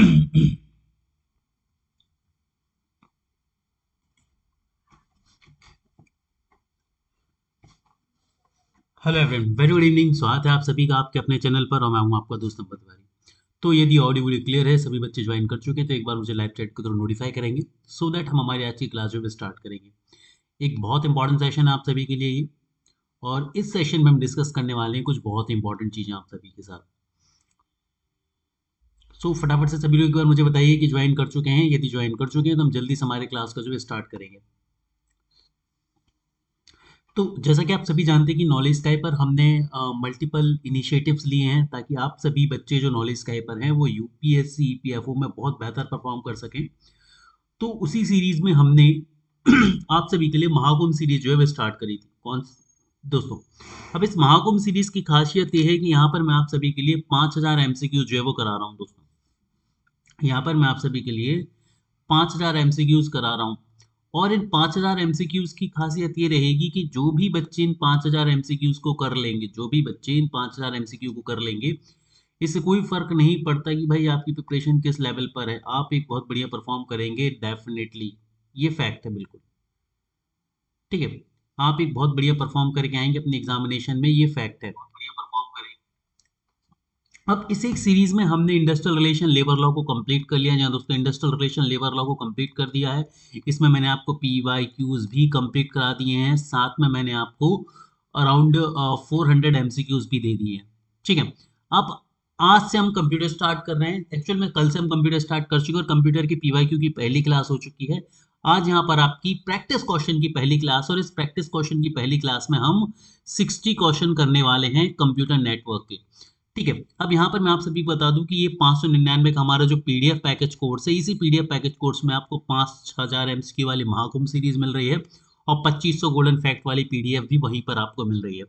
Hello everyone, very good evening. स्वागत है आप सभी का आपके अपने चैनल पर और मैं हूं आपका दोस्त नंबर तिवारी। तो यदि ऑडियो वीडियो क्लियर है, सभी बच्चे ज्वाइन कर चुके हैं तो एक बार मुझे लाइव चैट के थ्रू नोटिफाई करेंगे सो दैट हम हमारी आज की क्लास जो है स्टार्ट करेंगे। एक बहुत इंपॉर्टेंट सेशन है आप सभी के लिए ये, और इस सेशन में हम डिस्कस करने वाले हैं कुछ बहुत इंपॉर्टेंट चीज़ें आप सभी के साथ। सो फटाफट से सभी लोग एक बार मुझे बताइए कि ज्वाइन कर चुके हैं। यदि ज्वाइन कर चुके हैं तो हम जल्दी से हमारे क्लास का जो है स्टार्ट करेंगे। तो जैसा कि आप सभी जानते हैं कि नॉलेज स्काई पर हमने मल्टीपल इनिशिएटिव्स लिए हैं ताकि आप सभी बच्चे जो नॉलेज स्काई पर हैं वो यूपीएससी ईपीएफओ में बहुत बेहतर परफॉर्म कर सकें। तो उसी सीरीज में हमने आप सभी के लिए महाकुंभ सीरीज जो है वो स्टार्ट करी थी। दोस्तों, अब इस महाकुंभ सीरीज की खासियत ये है कि यहाँ पर मैं आप सभी के लिए 5000 एमसीक्यू जो है वो करा रहा हूँ। दोस्तों, यहाँ पर मैं आप सभी के लिए 5000 एमसीक्यूज करा रहा हूँ, और इन 5000 एमसीक्यूज की खासियत ये रहेगी कि जो भी बच्चे इन 5000 एमसीक्यूज को कर लेंगे, जो भी बच्चे इन 5000 एमसीक्यू को कर लेंगे, इससे कोई फर्क नहीं पड़ता कि भाई आपकी प्रिपरेशन किस लेवल पर है, आप एक बहुत बढ़िया परफॉर्म करेंगे डेफिनेटली। ये फैक्ट है बिल्कुल, ठीक है। आप एक बहुत बढ़िया परफॉर्म करके आएंगे अपने एग्जामिनेशन में, ये फैक्ट है। अब इस एक सीरीज में हमने इंडस्ट्रियल रिलेशन लेबर लॉ को कंप्लीट कर लिया। जहाँ दोस्तों इंडस्ट्रियल रिलेशन लेबर लॉ को कंप्लीट कर दिया है, इसमें मैंने आपको पी वाई क्यूज भी कंप्लीट करा दिए हैं, साथ में मैंने आपको अराउंड 400 एमसीक्यूज भी दे दिए हैं, ठीक है। अब आज से हम कंप्यूटर स्टार्ट कर रहे हैं। एक्चुअल में कल से हम कंप्यूटर स्टार्ट कर चुके हैं और कंप्यूटर की पीवाईक्यू की पहली क्लास हो चुकी है। आज यहाँ पर आपकी प्रैक्टिस क्वेश्चन की पहली क्लास, और इस प्रैक्टिस क्वेश्चन की पहली क्लास में हम 60 क्वेश्चन करने वाले हैं कंप्यूटर नेटवर्क के, ठीक है। अब यहाँ पर मैं आप सभी को बता दूं कि ये 599 का हमारा जो पीडीएफ पैकेज कोर्स है, इसी पीडीएफ पैकेज कोर्स में आपको 5000 एमसीक्यू वाली महाकुंभ सीरीज मिल रही है और 2500 गोल्डन फैक्ट वाली पीडीएफ भी वहीं पर आपको मिल रही है।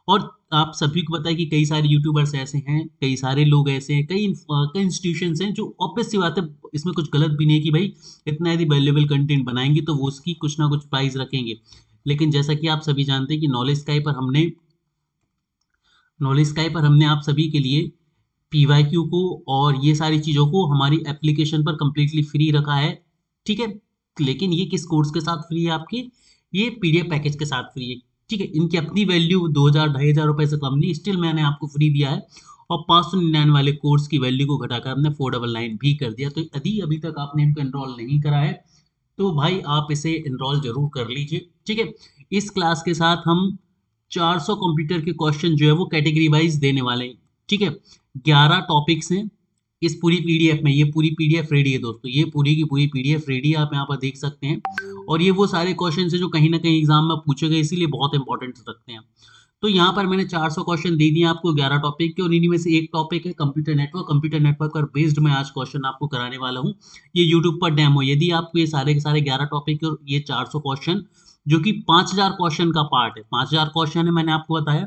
और आप सभी को पता है कि कई सारे यूट्यूबर्स ऐसे हैं, कई सारे लोग ऐसे हैं, कई इंस्टीट्यूशंस हैं जो ऑब्वियस सी बात है, इसमें कुछ गलत भी नहीं है कि भाई इतना यदि वैल्यूएबल कंटेंट बनाएंगे तो वो उसकी कुछ ना कुछ प्राइस रखेंगे। लेकिन जैसा कि आप सभी जानते हैं कि नॉलेज स्काई पर हमने आप सभी के लिए पीवाईक्यू को और ये सारी चीज़ों को हमारी एप्लीकेशन पर कंप्लीटली फ्री रखा है, ठीक है। लेकिन ये किस कोर्स के साथ फ्री है आपके? ये पीडीएफ पैकेज के साथ फ्री है, ठीक है। इनकी अपनी वैल्यू 2000 ₹2500 से कम नहीं, स्टिल मैंने आपको फ्री दिया है। और 599 वाले कोर्स की वैल्यू को घटाकर हमने 499 भी कर दिया। तो यदि अभी तक आपने इनको एनरोल नहीं करा है तो भाई आप इसे एनरोल जरूर कर लीजिए, ठीक है। इस क्लास के साथ हम 400 कंप्यूटर के क्वेश्चन जो है वो कैटेगरी वाइज देने वाले हैं, ठीक है। 11 टॉपिक्स हैं इस पूरी पीडीएफ में। ये पूरी पीडीएफ रेडी है दोस्तों, ये पूरी की पूरी पीडीएफ रेडी है, आप यहाँ पर देख सकते हैं। और ये वो सारे क्वेश्चन है जो कहीं ना कहीं एग्जाम में पूछे गए, इसीलिए बहुत इंपॉर्टेंट रखते हैं। तो यहाँ पर मैंने 400 क्वेश्चन दे दिए आपको 11 टॉपिक के, और इन्हीं में से एक टॉपिक है कंप्यूटर नेटवर्क। कंप्यूटर नेटवर्क पर बेस्ड मैं आज क्वेश्चन आपको कराने वाला हूँ। ये यूट्यूब पर डेमो। यदि आपको ये सारे के सारे 11 टॉपिक और ये 400 क्वेश्चन, जो कि 5000 क्वेश्चन का पार्ट है, 5000 क्वेश्चन है मैंने आपको बताया,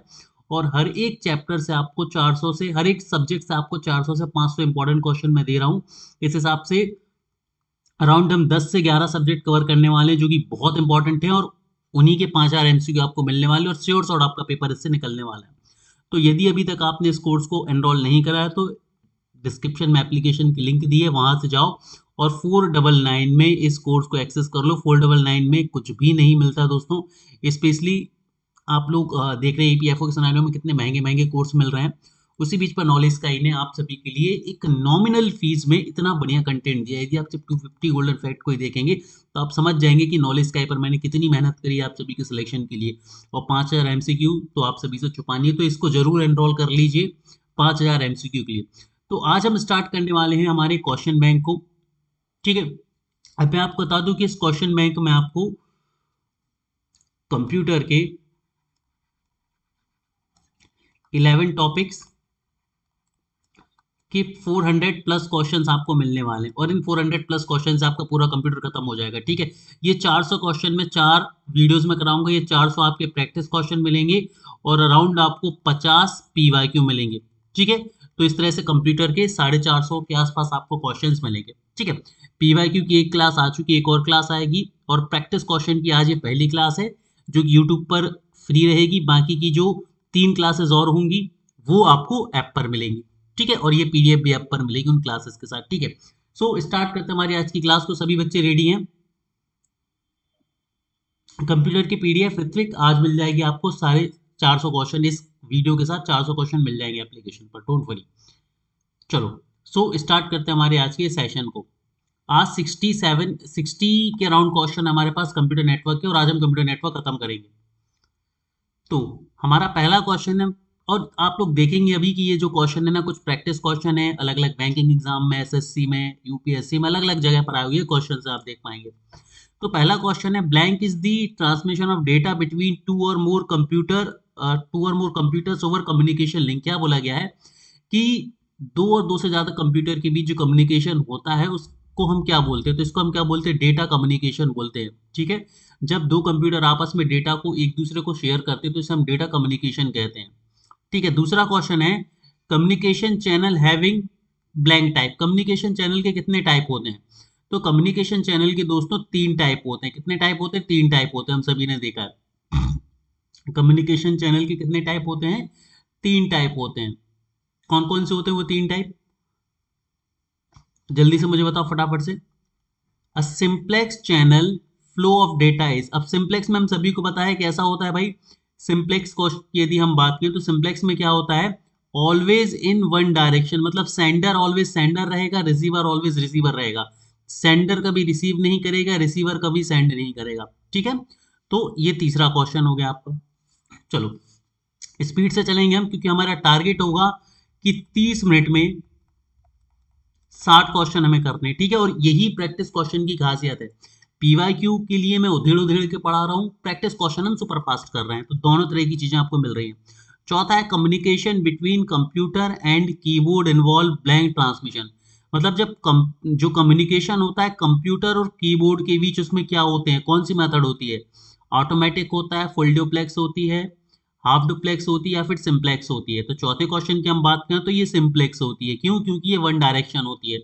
और हर एक चैप्टर से आपको 400 से, हर एक सब्जेक्ट से आपको 400 से 500 इंपॉर्टेंट क्वेश्चन मैं दे रहा हूँ। इस हिसाब से अराउंड हम 10 से 11 सब्जेक्ट कवर करने वाले हैं जो कि बहुत इंपॉर्टेंट है, और उन्हीं के 5000 एमसीक्यू आपको मिलने वाले, और श्योर शॉट आपका पेपर इससे निकलने वाला है। तो यदि अभी तक आपने इस कोर्स को एनरोल नहीं करा है तो डिस्क्रिप्शन में एप्लीकेशन की लिंक दी है, वहां से जाओ और 499 में इस कोर्स को एक्सेस कर लो। 499 में कुछ भी नहीं मिलता दोस्तों। स्पेशली आप लोग देख रहे हैं ईपीएफओ के सिनेरियो में कितने महंगे महंगे कोर्स मिल रहे हैं, उसी बीच पर नॉलेज स्काई ने आप सभी के लिए एक नॉमिनल फीस में इतना बढ़िया कंटेंट दिया है। यदि आप सिर्फ 250 गोल्डन फैक्ट को ही देखेंगे तो आप समझ जाएंगे कि नॉलेज स्काई पर मैंने कितनी मेहनत करी है आप सभी के सिलेक्शन के लिए। और 5000 एमसीक्यू तो आप सभी से छुपानी है, तो इसको जरूर एनरोल कर लीजिए 5000 एमसीक्यू के लिए। तो आज हम स्टार्ट करने वाले हैं हमारे क्वेश्चन बैंक को, ठीक है। अब मैं आपको बता दूं कि इस क्वेश्चन बैंक में आपको कंप्यूटर के 11 टॉपिक्स कि 400 प्लस क्वेश्चंस आपको मिलने वाले हैं, और इन 400 प्लस क्वेश्चन से आपका पूरा कंप्यूटर खत्म हो जाएगा, ठीक है। ये 400 क्वेश्चन में 4 वीडियोस में कराऊंगा। ये 400 आपके प्रैक्टिस क्वेश्चन मिलेंगे और अराउंड आपको 50 पीवाईक्यू मिलेंगे, ठीक है। तो इस तरह से कंप्यूटर के 450 के आसपास आपको क्वेश्चन मिलेंगे, ठीक है। पीवाईक्यू की एक क्लास आ चुकी है, एक और क्लास आएगी, और प्रैक्टिस क्वेश्चन की आज ये पहली क्लास है जो यूट्यूब पर फ्री रहेगी। बाकी की जो 3 क्लासेस और होंगी वो आपको ऐप पर मिलेंगी, ठीक है। और ये पीडीएफ भी ऐप पर मिलेगी उन क्लासेस के साथ, ठीक है। सो स्टार्ट करते हैं हमारी आज की क्लास को। सभी बच्चे रेडी हैं? कंप्यूटर की पीडीएफ ऋत्विक आज मिल जाएगी आपको, सारे 400 क्वेश्चन इस वीडियो के साथ 400 क्वेश्चन मिल जाएंगे एप्लीकेशन पर, डोंट वरी। चलो सो स्टार्ट करते हैं हमारे आज के सेशन को। आज 60 के अराउंड क्वेश्चन हमारे पास कंप्यूटर नेटवर्क के, और आज हम कंप्यूटर नेटवर्क खत्म करेंगे। तो हमारा पहला क्वेश्चन है, और आप लोग देखेंगे अभी कि ये जो क्वेश्चन है ना, कुछ प्रैक्टिस क्वेश्चन है, अलग अलग बैंकिंग एग्जाम में, एसएससी में, यूपीएससी में, अलग अलग जगह पर आए हुए क्वेश्चन से आप देख पाएंगे। तो पहला क्वेश्चन है, blank is the transmission of data between two और मोर कंप्यूटर्स ओवर कम्युनिकेशन लिंक। क्या बोला गया है कि दो और दो से ज्यादा कंप्यूटर के बीच जो कम्युनिकेशन होता है उसको हम क्या बोलते हैं? तो इसको हम क्या बोलते हैं? डेटा कम्युनिकेशन बोलते हैं। ठीक है, जब दो कंप्यूटर आपस में डेटा को एक दूसरे को शेयर करते हैं तो इसे हम डेटा कम्युनिकेशन कहते हैं। ठीक है, दूसरा क्वेश्चन है, communication channel having blank type. Communication channel के कितने टाइप होते हैं? तो कम्युनिकेशन चैनल के दोस्तों 3 टाइप होते हैं। कितने टाइप होते हैं? 3 टाइप होते हैं, हम सभी ने देखा है। कम्युनिकेशन चैनल के कितने टाइप होते हैं? 3 टाइप होते हैं। कौन कौन से होते हैं वो 3 टाइप? जल्दी से मुझे बताओ फटाफट से। A simplex channel flow of data is. अब सिंप्लेक्स में हम सभी को पता है कैसा होता है भाई। सिंप्लेक्स को यदि हम बात करें तो सिंप्लेक्स में क्या होता है? ऑलवेज इन वन डायरेक्शन, मतलब सेंडर ऑलवेज सेंडर रहेगा, रिसीवर ऑलवेज रिसीवर रहेगा। सेंडर कभी रिसीव नहीं करेगा, रिसीवर कभी सेंड नहीं करेगा। ठीक है, तो ये तीसरा क्वेश्चन हो गया आपका। चलो स्पीड से चलेंगे हम, क्योंकि हमारा टारगेट होगा कि 30 मिनट में 60 क्वेश्चन हमें करने। ठीक है, और यही प्रैक्टिस क्वेश्चन की खासियत है। पीवाईक्यू के लिए मैं उधेड़ उधेड़ के पढ़ा रहा हूँ, प्रैक्टिस क्वेश्चन हम सुपर फास्ट कर रहे हैं, तो दोनों तरह की चीजें आपको मिल रही हैं। चौथा है, communication between computer and keyboard involve blank transmission. मतलब जब जो कम्युनिकेशन होता है कंप्यूटर और कीबोर्ड के बीच, उसमें क्या होते हैं, कौन सी मेथड होती है? ऑटोमेटिक होता है, फुल ड्यूप्लेक्स होती है, हाफ डुप्लेक्स होती है, या फिर सिंप्लेक्स होती है? तो चौथे क्वेश्चन की हम बात करें तो ये सिंप्लेक्स होती है। क्यों? क्योंकि ये वन डायरेक्शन होती है।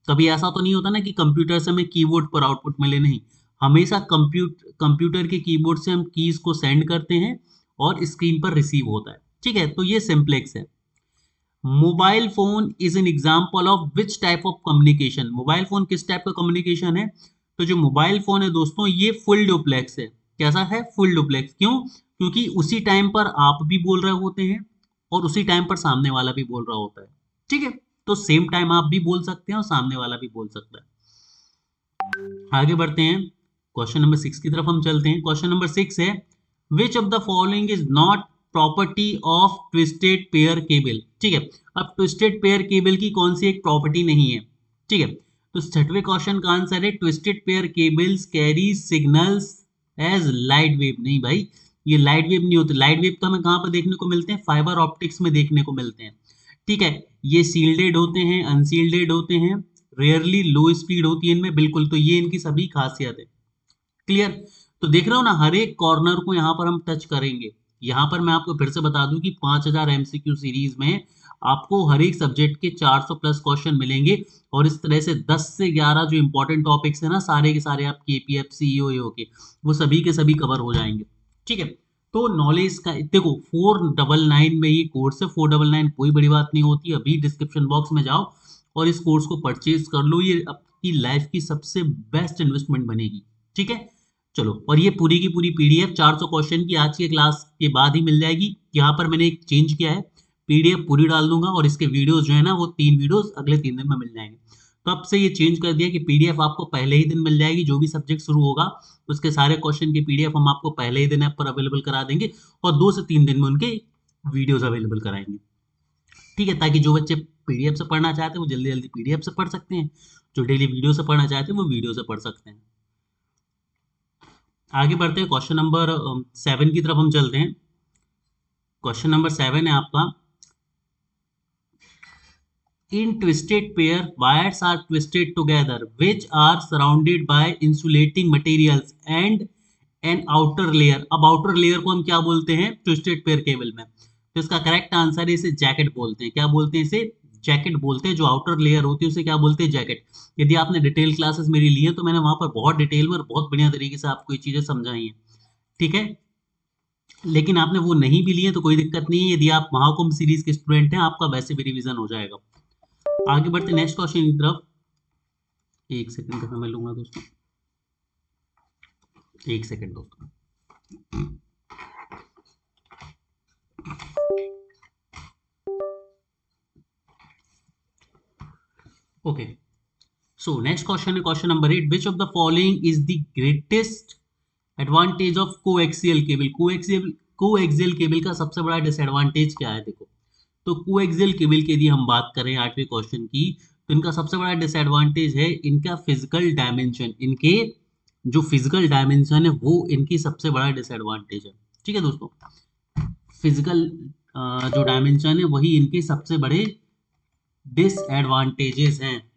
कभी ऐसा तो नहीं होता ना कि कंप्यूटर से हमें कीबोर्ड पर आउटपुट मिले, नहीं। हमेशा कंप्यूटर के कीबोर्ड से हम कीज को सेंड करते हैं और स्क्रीन पर रिसीव होता है। ठीक है, तो ये सिंप्लेक्स है। Mobile phone is an example of which type of communication. Mobile phone किस टाइप का कम्युनिकेशन है? तो जो मोबाइल फोन है दोस्तों, ये फुल डुप्लेक्स है। कैसा है? Full duplex. क्यों? क्योंकि उसी टाइम पर आप भी बोल रहे होते हैं और उसी टाइम पर सामने वाला भी बोल रहा होता है। ठीक है, तो सेम टाइम आप भी बोल सकते हैं और सामने वाला भी बोल सकता है। आगे बढ़ते हैं, क्वेश्चन नंबर 6 की तरफ हम चलते हैं। क्वेश्चन नंबर 6 है, which of the following is not property of twisted pair cable. ठीक है, अब ट्विस्टेड पेयर केबल की कौन सी एक प्रॉपर्टी नहीं है? ठीक है, तो छठवें क्वेश्चन का आंसर है, twisted pair cables carry signals as light wave. नहीं भाई, ये लाइट वेव नहीं होते। लाइट वेव तो हमें कहाँ पर देखने को मिलते हैं? फाइबर ऑप्टिक्स में देखने को मिलते हैं। ठीक है, ये सील्डेड होते हैं, अनसील्डेड होते हैं, रेयरली लो स्पीड होती है इनमें, बिल्कुल। तो ये इनकी सभी खासियत है। क्लियर? तो देख रहे हो ना, हर एक कॉर्नर को यहाँ पर हम टच करेंगे। यहाँ पर मैं आपको फिर से बता दूं कि 5000 एमसीक्यू सीरीज में आपको हर एक सब्जेक्ट के 400 प्लस क्वेश्चन मिलेंगे, और इस तरह से 10 से 11 जो इंपॉर्टेंट टॉपिक्स है ना, सारे के सारे आप केपीएफ सीईओ के, वो सभी के सभी कवर हो जाएंगे। ठीक है, तो नॉलेज का देखो, 499 में ये कोर्स है। 499 कोई बड़ी बात नहीं होती। अभी डिस्क्रिप्शन बॉक्स में जाओ और इस कोर्स को परचेज कर लो, ये आपकी लाइफ की सबसे बेस्ट इन्वेस्टमेंट बनेगी। ठीक है, चलो, और ये पूरी की पूरी पीडीएफ 400 क्वेश्चन की आज के क्लास के बाद ही मिल जाएगी। यहाँ पर मैंने एक चेंज किया है, पीडीएफ पूरी डाल दूंगा और इसके वीडियोस जो है ना, वो 3 वीडियोस अगले 3 दिन में मिल जाएंगे। तो अब से ये चेंज कर दिया कि पीडीएफ आपको पहले ही दिन मिल जाएगी। जो भी सब्जेक्ट शुरू होगा उसके सारे क्वेश्चन की पीडीएफ हम आपको पहले ही दिन ऐप पर अवेलेबल करा देंगे, और 2 से 3 दिन में उनके वीडियोस अवेलेबल कराएंगे। ठीक है, ताकि जो बच्चे पीडीएफ से पढ़ना चाहते हैं वो जल्दी जल्दी पीडीएफ से पढ़ सकते हैं, जो डेली वीडियो से पढ़ना चाहते हैं वो वीडियो से पढ़ सकते हैं। आगे बढ़ते हैं, क्वेश्चन नंबर 7 की तरफ हम चलते हैं। क्वेश्चन नंबर 7 है आपका, in twisted pair wires are twisted together which are surrounded by insulating materials and an outer layer. अब आउटर लेयर को हम क्या बोलते हैं ट्विस्टेड पेयर केबल में? तो इसका करेक्ट आंसर है, इसे जैकेट बोलते हैं। क्या बोलते हैं? इसे जैकेट बोलते हैं। जो आउटर लेयर होती है उसे क्या बोलते हैं? जैकेट। यदि आपने डिटेल क्लासेस मेरी ली है तो मैंने वहां पर बहुत डिटेल में और बहुत बढ़िया तरीके से आपको ये चीजें समझाई हैं। ठीक है, लेकिन आपने वो नहीं भी लिए तो कोई दिक्कत नहीं है, यदि आप महाकुंभ सीरीज के स्टूडेंट हैं आपका वैसे भी रिवीजन हो जाएगा। आगे बढ़ते नेक्स्ट क्वेश्चन की तरफ। एक सेकंड का समय लूंगा दोस्तों, एक सेकंड दोस्तों। ओके, सो नेक्स्ट क्वेश्चन है question number 8, which of the following is the greatest advantage of coaxial cable. Coaxial cable का सबसे बड़ा डिसएडवांटेज क्या है? देखो, तो कोएक्सियल केबल की यदि हम बात करें 8वें क्वेश्चन की, तो इनका सबसे बड़ा डिसएडवांटेज है इनका फिजिकल डायमेंशन। इनके जो फिजिकल डायमेंशन है वो इनकी सबसे बड़ा डिसएडवांटेज है। ठीक है दोस्तों, फिजिकल जो डायमेंशन है वही इनके सबसे बड़े डिसएडवांटेजेस हैं।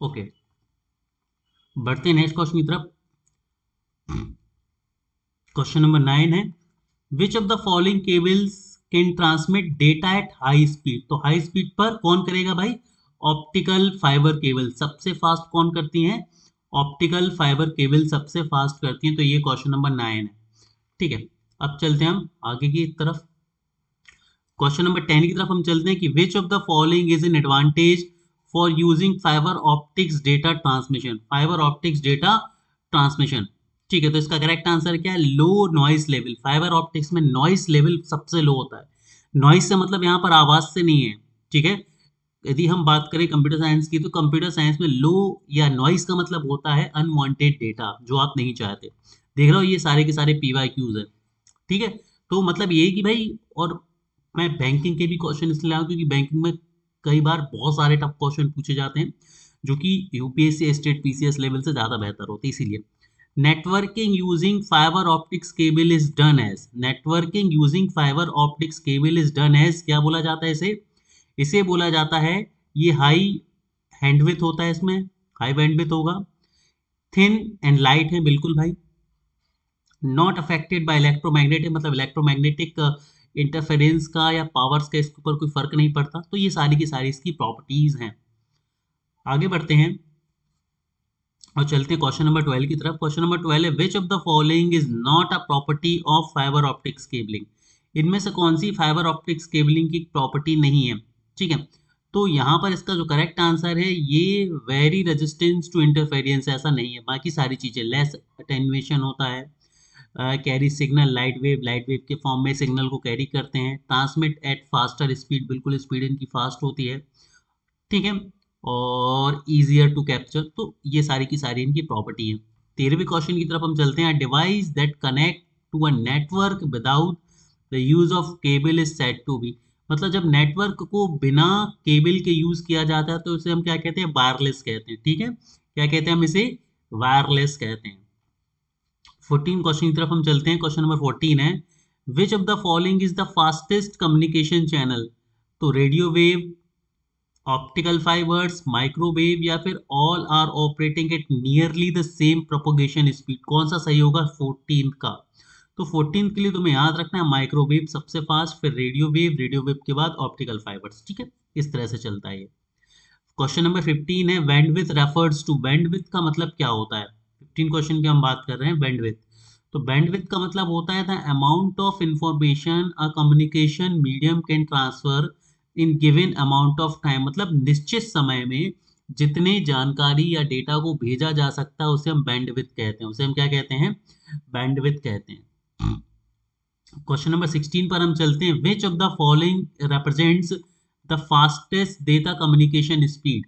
ओके, बढ़ते हैं नेक्स्ट क्वेश्चन की तरफ। क्वेश्चन नंबर 9 है, which of the following cables can transmit data at high speed. तो हाई स्पीड पर कौन करेगा भाई? ऑप्टिकल फाइबर केबल सबसे फास्ट कौन करती हैं? ऑप्टिकल फाइबर केबल सबसे फास्ट करती हैं। तो ये क्वेश्चन नंबर 9 है। ठीक है, अब चलते हैं हम आगे की तरफ। क्वेश्चन नंबर 10 की तरफ हम चलते हैं कि विच of the following is an advantage for using fibre optics data transmission. Fibre optics data transmission, ठीक है, तो इसका करेक्ट आंसर क्या है? Low noise level. Fibre optics में नॉइस लेवल सबसे लो होता है। नॉइस से मतलब यहाँ पर आवाज से नहीं है। ठीक है, यदि हम बात करें कंप्यूटर साइंस की, तो कंप्यूटर साइंस में लो या नॉइस का मतलब होता है अनवांटेड डेटा जो आप नहीं चाहते। देख रहे हो ये सारे के सारे PYQs है। ठीक है, तो मतलब ये है कि भाई, और मैं बैंकिंग के भी क्वेश्चन इसलिए लाया क्योंकि बैंकिंग में कई बार बहुत सारे टफ क्वेश्चन पूछे जाते हैं जो कि यूपीएससी स्टेट PCS लेवल से ज़्यादा बेहतर होते हैं। इसीलिए networking using fibre optics cable is done as. Networking using fibre optics cable is done as क्या बोला जाता है इसे? इसे बोला जाता है, ये हाई हैंडविथ होता है, इसमें हाई बैंडविथ होगा, थिन एंड लाइट है बिल्कुल भाई, नॉट अफेक्टेड बाय इलेक्ट्रोमैग्नेटिक, मतलब इलेक्ट्रोमैग्नेटिक इंटरफेरेंस का या पावर्स का इसके ऊपर कोई फर्क नहीं पड़ता। तो ये सारी की सारी इसकी प्रॉपर्टीज हैं। आगे बढ़ते हैं और चलते हैं क्वेश्चन नंबर 12 की तरफ। क्वेश्चन नंबर 12 है, which of the following is not a property of fibre optics cabling. इनमें से कौन सी फाइबर ऑप्टिक्स केबलिंग की प्रॉपर्टी नहीं है? ठीक है, तो यहाँ पर इसका जो करेक्ट आंसर है ये वेरी रेजिस्टेंस टू इंटरफेरेंस, ऐसा नहीं है। बाकी सारी चीजें, लेस अटेन्युएशन होता है, कैरी सिग्नल लाइट वेव के फॉर्म में सिग्नल को कैरी करते हैं, ट्रांसमिट एट फास्टर स्पीड, बिल्कुल स्पीड इनकी फास्ट होती है। ठीक है, और इजियर टू कैप्चर, तो ये सारी की सारी इनकी प्रॉपर्टी है। 13वें क्वेश्चन की तरफ हम चलते हैं। Device that connect to a network without the use of cable is said to be. मतलब जब नेटवर्क को बिना केबल के यूज किया जाता है तो इसे हम क्या कहते हैं? वायरलेस कहते हैं। ठीक है, क्या कहते हैं हम इसे? वायरलेस कहते हैं। 14 क्वेश्चन की तरफ हम चलते हैं। क्वेश्चन नंबर 14 है, which of the following is the fastest communication channel. तो radio wave, optical fibres, microwave, या फिर all are operating at nearly the same propagation speed. कौन सा सही होगा 14 का? तो 14 के लिए तुम्हें याद रखना है माइक्रोवेव सबसे फास्ट, फिर रेडियो वेव के बाद ऑप्टिकल फाइबर्स। ठीक है, इस तरह से चलता है ये। क्वेश्चन नंबर 15 है, बैंडविथ रेफर्स टू। बैंडविथ का मतलब क्या होता है? 15 क्वेश्चन की हम बात कर रहे हैं बैंडविथ। तो बैंडविथ का मतलब होता है the amount of information a communication medium can transfer in given amount of time. मतलब निश्चित समय में जितने जानकारी या डेटा को भेजा जा सकता है उसे हम बैंडविथ कहते हैं। उसे हम क्या कहते हैं? बैंडविथ कहते हैं। क्वेश्चन नंबर 16 पर हम चलते हैं। विच of the following represents the fastest data communication speed.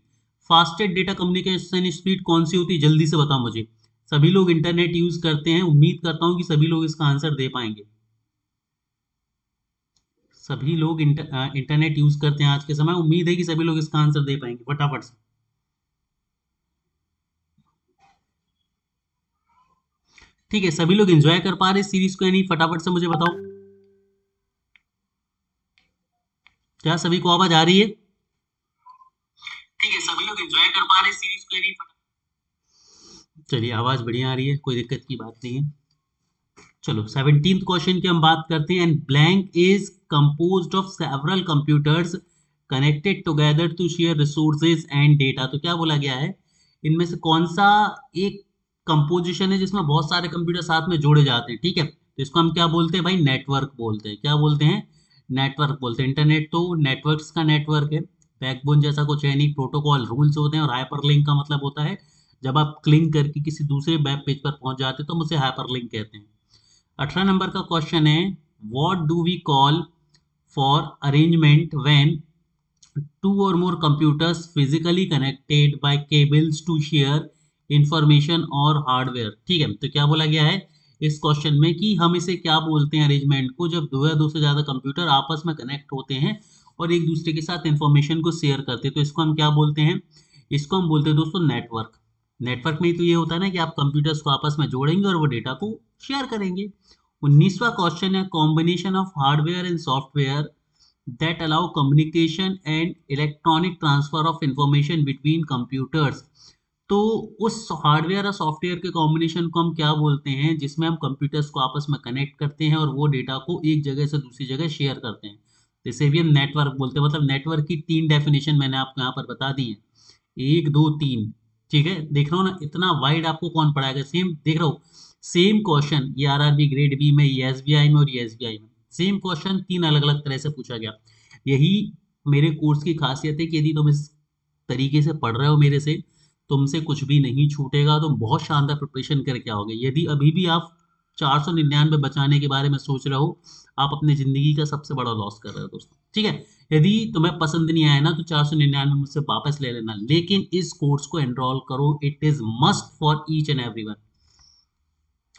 Fastest data communication speed कौन सी होती है? जल्दी से बताओ मुझे। सभी लोग इंटरनेट यूज करते हैं, उम्मीद करता हूं कि सभी लोग इसका आंसर दे पाएंगे। सभी लोग इंटरनेट यूज करते हैं आज के समय, उम्मीद है कि सभी लोग इसका आंसर दे पाएंगे फटाफट से। ठीक है, सभी लोग एंजॉय कर पा रहे सीरीज को या नहीं? फटाफट से मुझे बताओ, क्या सभी को आवाज आ रही है? ठीक है, सभी लोग एंजॉय कर पा रहे सीरीज को या नहीं? चलिए, आवाज बढ़िया आ रही है, कोई दिक्कत की बात नहीं है। चलो 17th क्वेश्चन की हम बात करते हैं। And blank is composed of several computers connected together to share resources and data. तो क्या बोला गया है, इनमें से कौन सा एक कंपोजिशन है जिसमें बहुत सारे कंप्यूटर साथ में जोड़े जाते हैं? ठीक है, तो इसको हम क्या बोलते हैं भाई? नेटवर्क बोलते हैं। क्या बोलते हैं? नेटवर्क बोलते हैं। इंटरनेट तो नेटवर्क्स का नेटवर्क है, बैकबोन जैसा कुछ है नहीं, प्रोटोकॉल रूल्स होते हैं, और हाइपरलिंक का मतलब होता है जब आप क्लिक करके किसी दूसरे वेब पेज पर पहुंच जाते हैं तो हम उसे हाइपरलिंक कहते हैं। 18 नंबर का क्वेश्चन है, what do we call for arrangement when two or more computers physically connected by cables to share information और हार्डवेयर। ठीक है, तो क्या बोला गया है इस क्वेश्चन में कि हम इसे क्या बोलते हैं अरेंजमेंट को, जब दो या दो से ज्यादा कंप्यूटर आपस में कनेक्ट होते हैं और एक दूसरे के साथ इंफॉर्मेशन को शेयर करते हैं, तो इसको हम क्या बोलते हैं, इसको हम बोलते हैं दोस्तों नेटवर्क। नेटवर्क में तो ये होता है ना कि आप कंप्यूटर्स को आपस में जोड़ेंगे और वो डेटा को शेयर करेंगे। 19वां क्वेश्चन है, combination of hardware and software that allow communication and electronic transfer of information between computers। तो उस हार्डवेयर और सॉफ्टवेयर के कॉम्बिनेशन को हम क्या बोलते हैं जिसमें हम कंप्यूटर्स को आपस में कनेक्ट करते हैं और वो डेटा को एक जगह से दूसरी जगह शेयर करते हैं, जैसे भी हम नेटवर्क बोलते हैं। मतलब नेटवर्क की 3 डेफिनेशन मैंने आपको यहाँ पर बता दी है, 1 2 3। ठीक है, देख रहा हूँ ना इतना वाइड आपको कौन पढ़ाएगा, सेम देख रहा हूँ, सेम क्वेश्चन ये आरआरबी ग्रेड बी में, ये एसबीआई में और ये एसबीआई में, सेम क्वेश्चन 3 अलग अलग तरह से पूछा गया। यही मेरे कोर्स की खासियत है कि यदि तुम इस तरीके से पढ़ रहे हो मेरे से, तुमसे कुछ भी नहीं छूटेगा, तुम बहुत शानदार प्रिपरेशन करके आओगे। यदि अभी भी आप 499 बचाने के बारे में सोच रहे हो, आप अपनी जिंदगी का सबसे बड़ा लॉस कर रहे हो दोस्तों। ठीक है, यदि तुम्हें पसंद नहीं आया ना तो 499 मुझसे वापस ले लेना, लेकिन इस कोर्स को एनरोल करो, it is must for each and everyone.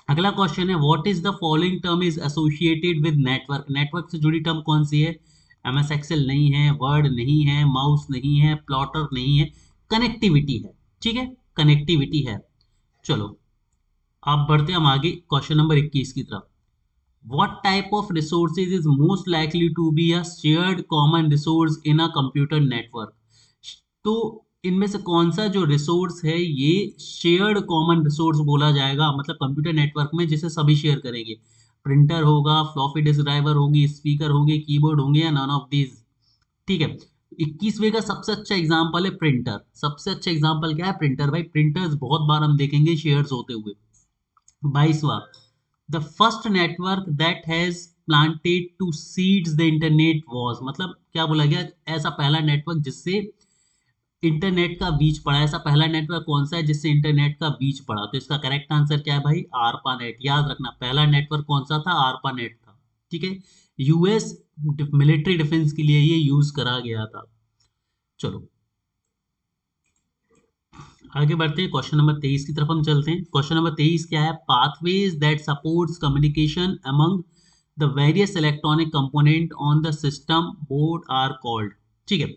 अगला क्वेश्चन है, what is the following term is associated with network. Network से जुड़ी टर्म कौन सी है, एमएस एक्सेल नहीं है, वर्ड नहीं है, माउस नहीं है, प्लॉटर नहीं है, कनेक्टिविटी है। ठीक है, कनेक्टिविटी है। चलो आप बढ़ते हैं हम आगे क्वेश्चन नंबर 21 की तरफ। What type of resources is most likely to be a shared common resource in a computer network? तो इनमें से कौन सा जो रिसोर्स है ये शेयर्ड कॉमन रिसोर्स बोला जाएगा, मतलब कंप्यूटर नेटवर्क में जिसे सभी शेयर करेंगे। प्रिंटर होगा, फ्लॉपी डिस्क ड्राइवर होगी, स्पीकर होंगे, कीबोर्ड होंगे, या नन ऑफ दीज। ठीक है, 21वें का सबसे अच्छा एग्जांपल है प्रिंटर। सबसे अच्छा एग्जांपल क्या है, प्रिंटर। भाई प्रिंटर्स बहुत बार हम देखेंगे शेयर्स होते हुए। 22वां, the first network that has planted two seeds the internet was. मतलब क्या बोला गया, ऐसा पहला नेटवर्क जिससे इंटरनेट का बीज पड़ा। ऐसा पहला नेटवर्क कौन सा है जिससे इंटरनेट का बीज पड़ा, तो इसका करेक्ट आंसर क्या है भाई, आरपा नेट। याद रखना पहला नेटवर्क कौन सा था, आरपा नेट था। ठीक है, यूएस मिलिट्री डिफेंस के लिए ये यूज करा गया था। चलो आगे बढ़ते हैं, क्वेश्चन नंबर 23 की तरफ हम चलते हैं। क्वेश्चन नंबर 23 क्या है, pathways that supports communication among the various electronic component on the system board are called. ठीक है,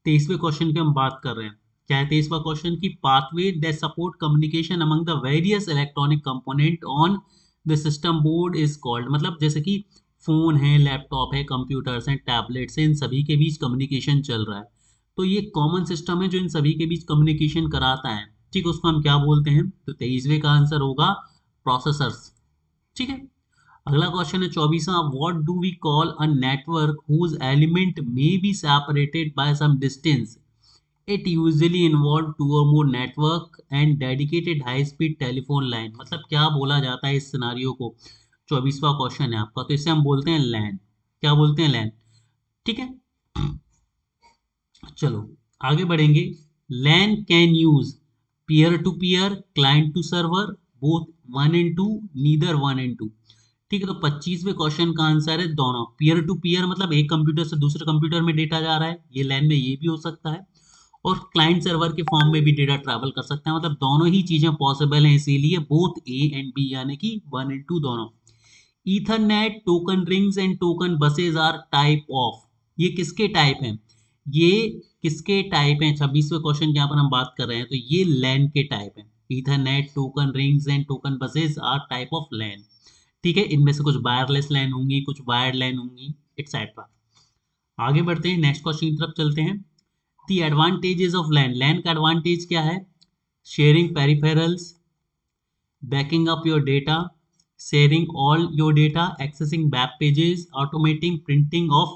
23वें क्वेश्चन की हम बात कर रहे हैं। क्या है 23वां क्वेश्चन की, pathway that support communication among the various electronic component on the system board is called. मतलब जैसे कि फोन है, लैपटॉप है, कंप्यूटर्स हैं, टैबलेट्स हैं, इन सभी के बीच कम्युनिकेशन चल रहा है, तो ये कॉमन सिस्टम है जो इन सभी के बीच कम्युनिकेशन कराता है। ठीक, उसको हम क्या बोलते हैं, तो 23वें का आंसर होगा प्रोसेसर्स। ठीक है, अगला क्वेश्चन है 24वां, what do we call a network whose element may be separated by some distance, it usually involve two और more network and dedicated high speed telephone line. मतलब क्या बोला जाता है इस सिनारियो को, 24वां क्वेश्चन है आपका, तो इसे हम बोलते हैं लैन। क्या बोलते हैं, लैन। ठीक है, चलो आगे बढ़ेंगे। LAN can use peer to peer, client to server, both 1 and 2, neither 1 and 2। ठीक है, तो 25वें क्वेश्चन का आंसर है दोनों। पीयर टू पीयर मतलब एक कंप्यूटर से दूसरे कंप्यूटर में डेटा जा रहा है, ये लैन में ये भी हो सकता है, और क्लाइंट सर्वर के फॉर्म में भी डेटा ट्रैवल कर सकता है। मतलब दोनों ही चीजें पॉसिबल हैं, इसीलिए बोथ ए एंड बी यानी कि 1 and 2 दोनों। Ethernet token rings and token buses are type of, ये किसके टाइप हैं, ये किसके टाइप हैं, 26वें क्वेश्चन की यहाँ पर हम बात कर रहे हैं, तो ये लैन के टाइप हैं। Ethernet token rings and token buses are type of LAN. ठीक है, इनमें से कुछ वायरलेस लैन होंगी, कुछ वायर्ड लैन होंगी, एक्सेट्रा। आगे बढ़ते हैं, नेक्स्ट क्वेश्चन की तरफ चलते हैं। दी एडवांटेजेस ऑफ लैन। लैन का एडवांटेज क्या है, sharing peripherals, backing up your data, sharing all your data, accessing web pages, automating printing of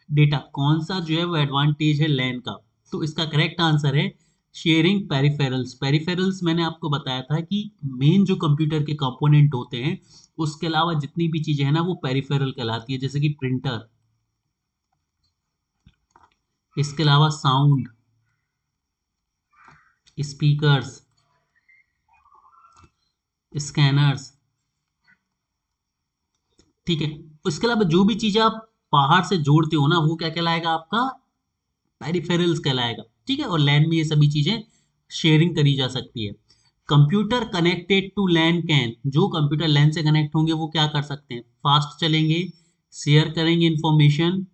data। कौन सा जो है वो एडवांटेज है लैन का, तो इसका करेक्ट आंसर है शेयरिंग पेरिफेरल्स। पेरिफेरल्स मैंने आपको बताया था कि मेन जो कंप्यूटर के कंपोनेंट होते हैं उसके अलावा जितनी भी चीजें हैं ना वो पेरिफेरल कहलाती है, जैसे कि प्रिंटर, इसके अलावा साउंड, स्पीकर्स, स्कैनर्स, ठीक है। उसके अलावा जो भी चीजें आप बाहर से जोड़ते हो ना, वो क्या कहलाएगा आपका, पेरिफेरल्स कहलाएगा, ठीक है। और लैन में ये सभी चीजें शेयरिंग करी जा सकती है। Computer connected to LAN can, जो कंप्यूटर लैन से कनेक्ट होंगे वो क्या कर सकते हैं, फास्ट चलेंगे, शेयर करेंगे इंफॉर्मेशन,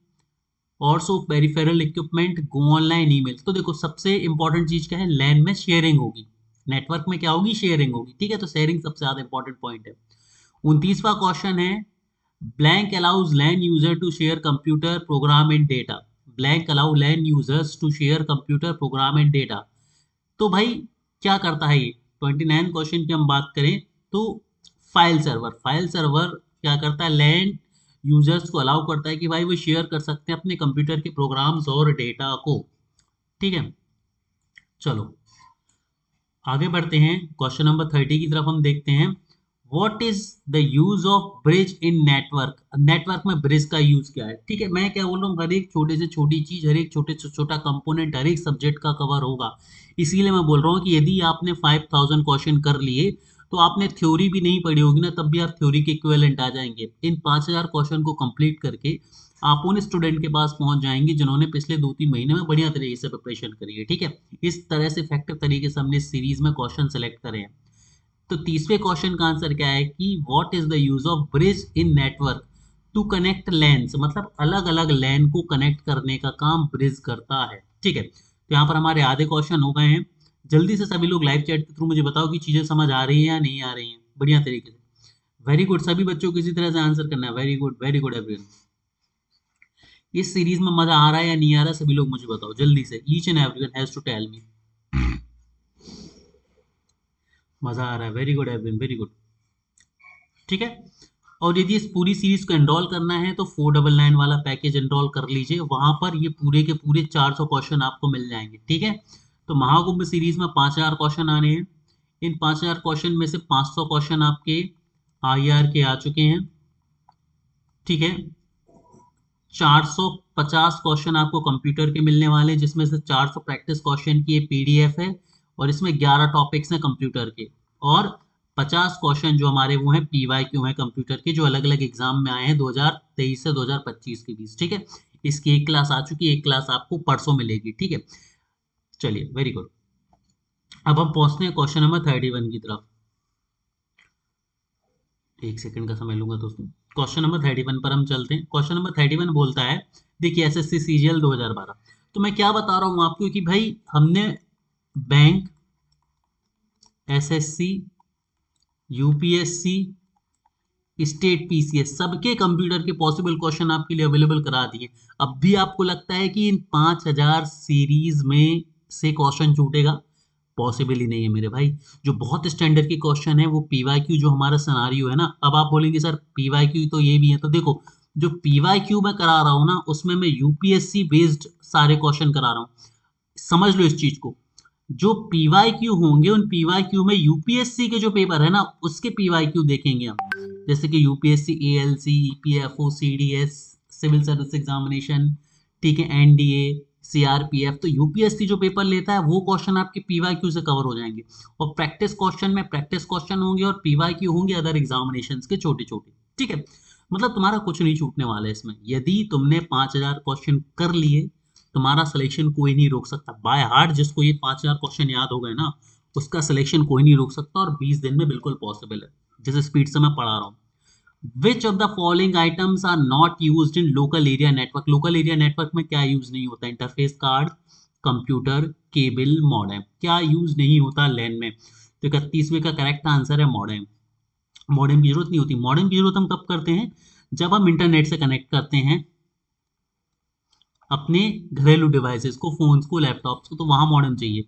और so peripheral equipment, go online, email. तो देखो सबसे इंपॉर्टेंट चीज क्या है, लैन में शेयरिंग होगी, नेटवर्क में क्या होगी, शेयरिंग होगी, ठीक है। तो शेयरिंग सबसे ज्यादा इंपॉर्टेंट पॉइंट है। 29वां क्वेश्चन है, blank allows LAN user to share computer program and data. Blank allow LAN users to share computer program and data. तो भाई क्या करता है ये, 29 क्वेश्चन की हम बात करें तो फाइल सर्वर, फाइल सर्वर क्या करता है, लैन यूजर्स को अलाउ करता है कि भाई वो शेयर कर सकते हैं अपने कंप्यूटर के प्रोग्राम्स और डेटा को, ठीक है। चलो आगे बढ़ते हैं, क्वेश्चन नंबर 30 की तरफ हम देखते हैं। What is the use of bridge in network. Network में ब्रिज का यूज क्या है, ठीक है। मैं क्या बोल रहा हूँ, हर एक छोटे से छोटी चीज, हर एक छोटे से छोटा कंपोनेंट हर एक सब्जेक्ट का कवर होगा। इसीलिए मैं बोल रहा हूँ कि यदि आपने 5000 क्वेश्चन कर लिए तो आपने थ्योरी भी नहीं पढ़ी होगी ना, तब भी आप थ्योरी के इक्विवेलेंट आ जाएंगे। इन 5000 क्वेश्चन को कंप्लीट करके आप उन स्टूडेंट के पास पहुंच जाएंगे जिन्होंने पिछले 2-3 महीने में बढ़िया तरीके से प्रिपरेशन करी है, ठीक है। इस तरह से इफेक्टिव तरीके से हमने इस सीरीज में क्वेश्चन सेलेक्ट करे हैं। तो 30वें क्वेश्चन का आंसर क्या है कि what is the use of bridge in network to connect LANs, मतलब अलग अलग लैन को कनेक्ट करने का काम ब्रिज करता है, ठीक है। तो यहाँ पर हमारे आधे क्वेश्चन हो गए हैं। जल्दी से सभी लोग लाइव चैट के थ्रू मुझे बताओ कि चीजें समझ आ रही है या नहीं आ रही हैं बढ़िया तरीके से। वेरी गुड, सभी बच्चों को इसी तरह से आंसर करना है। Very good everyone. इस सीरीज में मजा आ रहा है या नहीं आ रहा है, सभी लोग मुझे बताओ जल्दी से। Each and everyone has to tell me. मजा आ रहा है, very good everyone, very good, ठीक है। और यदि इस पूरी सीरीज को एनरोल करना है तो 499 वाला पैकेज एनरोल कर लीजिए, वहां पर ये पूरे के पूरे 400 क्वेश्चन आपको मिल जाएंगे, ठीक है। तो महाकुंभ सीरीज में 5000 क्वेश्चन आने हैं। इन 5000 क्वेश्चन में से 500 क्वेश्चन आपके आईआर के आ चुके हैं, ठीक है। 450 क्वेश्चन आपको कंप्यूटर के मिलने वाले हैं, जिसमें से 400 प्रैक्टिस क्वेश्चन की पीडीएफ है, और इसमें 11 टॉपिक्स हैं कंप्यूटर के, और 50 क्वेश्चन जो हमारे वो हैं पीवाईक्यू हैं कंप्यूटर के, जो अलग अलग एग्जाम में आए हैं 2023 से 2025 के बीच, ठीक है। इसकी एक क्लास आ चुकी है, एक क्लास आपको परसों मिलेगी, ठीक है। चलिए वेरी गुड। अब हम पहुंचते हैं क्वेश्चन नंबर 31 की तरफ। एक सेकंड का समय लूंगा दोस्तों। क्वेश्चन नंबर 31 पर हम चलते हैं। क्वेश्चन नंबर 31 बोलता है, देखिए एसएससी सीजीएल 2012। तो मैं क्या बता रहा हूँ आपको कि भाई हमने bank, SSC, UPSC, state PCS सबके कंप्यूटर के पॉसिबल क्वेश्चन आपके लिए अवेलेबल करा दिए। अब भी आपको लगता है कि इन 5000 सीरीज में से क्वेश्चन छूटेगा, पॉसिबल ही नहीं है मेरे भाई। जो बहुत स्टैंडर्ड के क्वेश्चन है वो पीवाईक्यू, जो हमारा सिनेरियो है ना। अब आप बोलेंगे सर पीवाईक्यू तो ये भी है, तो देखो जो पीवाईक्यू मैं करा रहा हूँ ना, उसमें मैं यूपीएससी बेस्ड सारे क्वेश्चन करा रहा हूँ। समझ लो इस चीज को, जो पीवाईक्यू होंगे उन पीवाईक्यू में यूपीएससी के जो पेपर है ना उसके पीवाईक्यू देखेंगे हम, जैसे कि UPSC ALC, EPFO, CDS, civil service examination, ठीक है, एनडीए, सीआरपीएफ। तो यूपीएससी जो पेपर लेता है वो क्वेश्चन आपके पीवाईक्यू से कवर हो जाएंगे, और प्रैक्टिस क्वेश्चन में प्रैक्टिस क्वेश्चन होंगे और पीवाईक्यू होंगे अदर एग्जामिनेशन के छोटे छोटे, ठीक है। मतलब तुम्हारा कुछ नहीं छूटने वाला है इसमें। यदि तुमने 5000 क्वेश्चन कर लिए, तुम्हारा सिलेक्शन कोई नहीं रोक सकता। बाय हार्ट जिसको ये 5000 क्वेश्चन याद हो गए ना, उसका सिलेक्शन कोई नहीं रोक सकता, और 20 दिन में बिल्कुल पॉसिबल है, जिस स्पीड से मैं पढ़ा रहा हूँ। Which of the following items are not used in local area network. Local area network में क्या यूज नहीं होता, interface card, computer, cable, modem. क्या यूज नहीं होता लैन में, तो 31वें का करेक्ट आंसर है मॉडेम। मॉडेम की जरूरत नहीं होती। मॉडेम की जरूरत हम कब करते हैं, जब हम इंटरनेट से कनेक्ट करते हैं अपने घरेलू डिवाइसेस को, फोन्स को, लैपटॉप्स को, तो वहां मॉडेम चाहिए।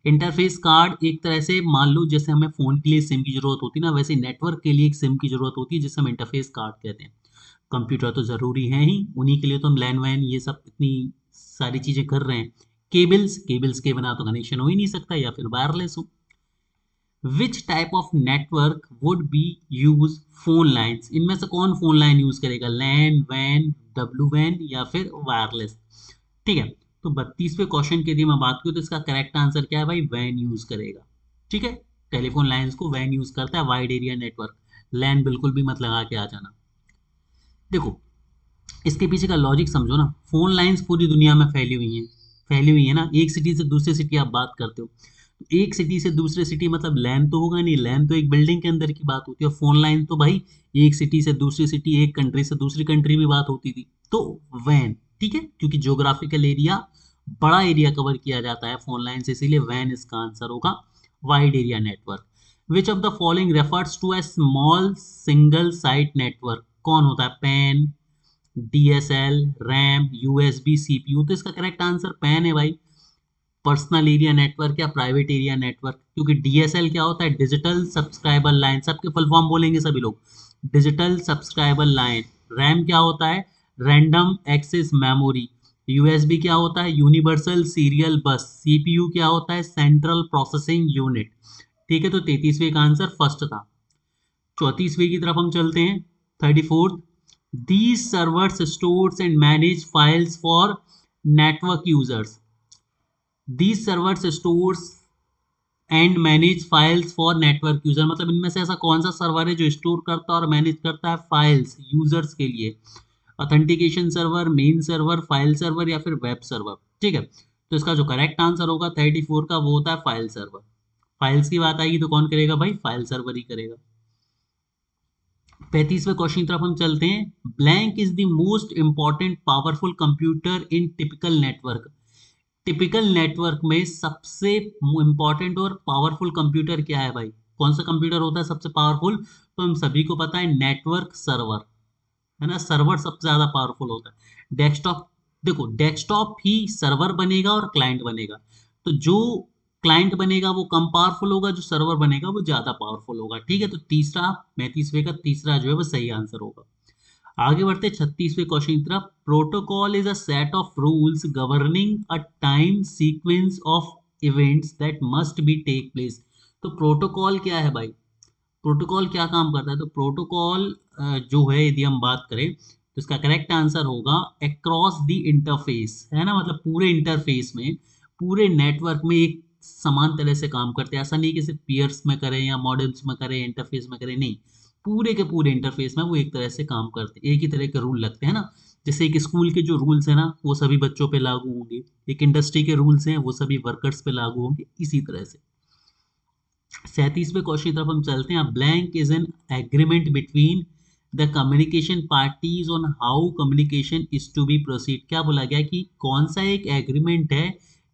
इंटरफेस कार्ड एक तरह से मान लो जैसे हमें फोन के लिए सिम की जरूरत होती है ना, वैसे नेटवर्क के लिए एक सिम की जरूरत होती है जिसे हम इंटरफेस कार्ड कहते हैं। कंप्यूटर तो जरूरी है ही, उन्हीं के लिए तो हम लैन वैन ये सब इतनी सारी चीजें कर रहे हैं। केबल्स, केबल्स के बिना तो कनेक्शन हो ही नहीं सकता, या फिर वायरलेस हो। Which type of network would be use phone lines. इनमें से कौन फोन लाइन यूज करेगा, लैन वैन, डब्ल्यू वैन, या फिर वायरलेस, ठीक है। तो 32वें क्वेश्चन के लिए मैं बात करूँ तो इसका करेक्ट आंसर क्या है भाई, वैन यूज करेगा। ठीक है, टेलीफोन लाइंस को वैन यूज करता है, वाइड एरिया नेटवर्क। लैन बिल्कुल भी मत लगा के आ जाना। देखो इसके पीछे का लॉजिक समझो ना, फोन लाइंस पूरी दुनिया में फैली हुई है ना, एक सिटी से दूसरी सिटी आप बात करते हो, तो एक सिटी से दूसरे सिटी मतलब लैन तो होगा नहीं, लैन तो एक बिल्डिंग के अंदर की बात होती है, और फोन लाइन तो भाई एक सिटी से दूसरी सिटी, एक कंट्री से दूसरी कंट्री में बात होती थी। तो वैन, ठीक है, क्योंकि ज्योग्राफिकल एरिया, बड़ा एरिया कवर किया जाता है फोन लाइन से, इसीलिए वैन इसका आंसर होगा, wide area network. Which of the following refers to a small single site network, कौन होता है, PAN, DSL, RAM, USB, CPU. तो इसका करेक्ट आंसर पैन है भाई, पर्सनल एरिया नेटवर्क या प्राइवेट एरिया नेटवर्क, क्योंकि डीएसएल क्या होता है, डिजिटल सब्सक्राइबर लाइन, सबके फुल फॉर्म बोलेंगे सभी लोग, डिजिटल सब्सक्राइबर लाइन। रैम क्या होता है, रैंडम एक्सेस मेमोरी। यूएसबी क्या होता है, यूनिवर्सल सीरियल बस। सीपीयू क्या होता है, सेंट्रल प्रोसेसिंग यूनिट। ठीक है, तो 33वें का आंसर फर्स्ट था। 34वें की तरफ हम चलते हैं, 34th, these servers stores and manage files for network users, these servers stores and manage files for network user, मतलब इनमें से ऐसा कौन सा सर्वर है जो स्टोर करता है और मैनेज करता है फाइल्स यूजर्स के लिए, authentication server, main server, file server या फिर वेब सर्वर। ठीक है, तो इसका जो करेक्ट आंसर होगा 34 का वो होता है फाइल सर्वर। फाइल्स की बात आएगी तो कौन करेगा भाई, फाइल सर्वर ही करेगा। 35वें क्वेश्चन की तरफ हम चलते हैं, blank is the most important powerful computer in typical network. Typical network में सबसे इंपॉर्टेंट और पावरफुल कंप्यूटर क्या है भाई, कौन सा कंप्यूटर होता है सबसे पावरफुल, तो हम सभी को पता है नेटवर्क सर्वर, है ना, सर्वर सबसे ज्यादा पावरफुल होता है। डेस्कटॉप, देखो डेस्कटॉप ही सर्वर बनेगा और क्लाइंट बनेगा, तो जो क्लाइंट बनेगा वो कम पावरफुल होगा, जो सर्वर बनेगा वो ज्यादा पावरफुल होगा। ठीक है, तो तीसरा, 35वें का तीसरा जो है वो सही आंसर होगा। आगे बढ़ते 36वें क्वेश्चन की तरफ, protocol is a set of rules governing a time sequence of events that must be take place. तो प्रोटोकॉल क्या है भाई, प्रोटोकॉल क्या काम करता है, तो प्रोटोकॉल जो है यदि हम बात करें तो इसका करेक्ट आंसर होगा अक्रॉस द इंटरफेस, है ना, मतलब पूरे इंटरफेस में, पूरे नेटवर्क में एक समान तरह से काम करते हैं। ऐसा नहीं कि सिर्फ पीयर्स में करें या मॉडम्स में करें, इंटरफेस में करें, नहीं, पूरे के पूरे इंटरफेस में वो एक तरह से काम करते हैं, एक ही तरह के रूल लगते हैं ना। जैसे एक स्कूल के जो रूल्स हैं ना वो सभी बच्चों पे लागू होंगे, एक इंडस्ट्री के रूल्स हैं वो सभी वर्कर्स पे लागू होंगे, इसी तरह से। 37वें क्वेश्चन की तरफ हम चलते हैं, blank is an agreement between the communication parties on how communication is to be proceed. क्या बोला गया कि कौन सा एक एग्रीमेंट है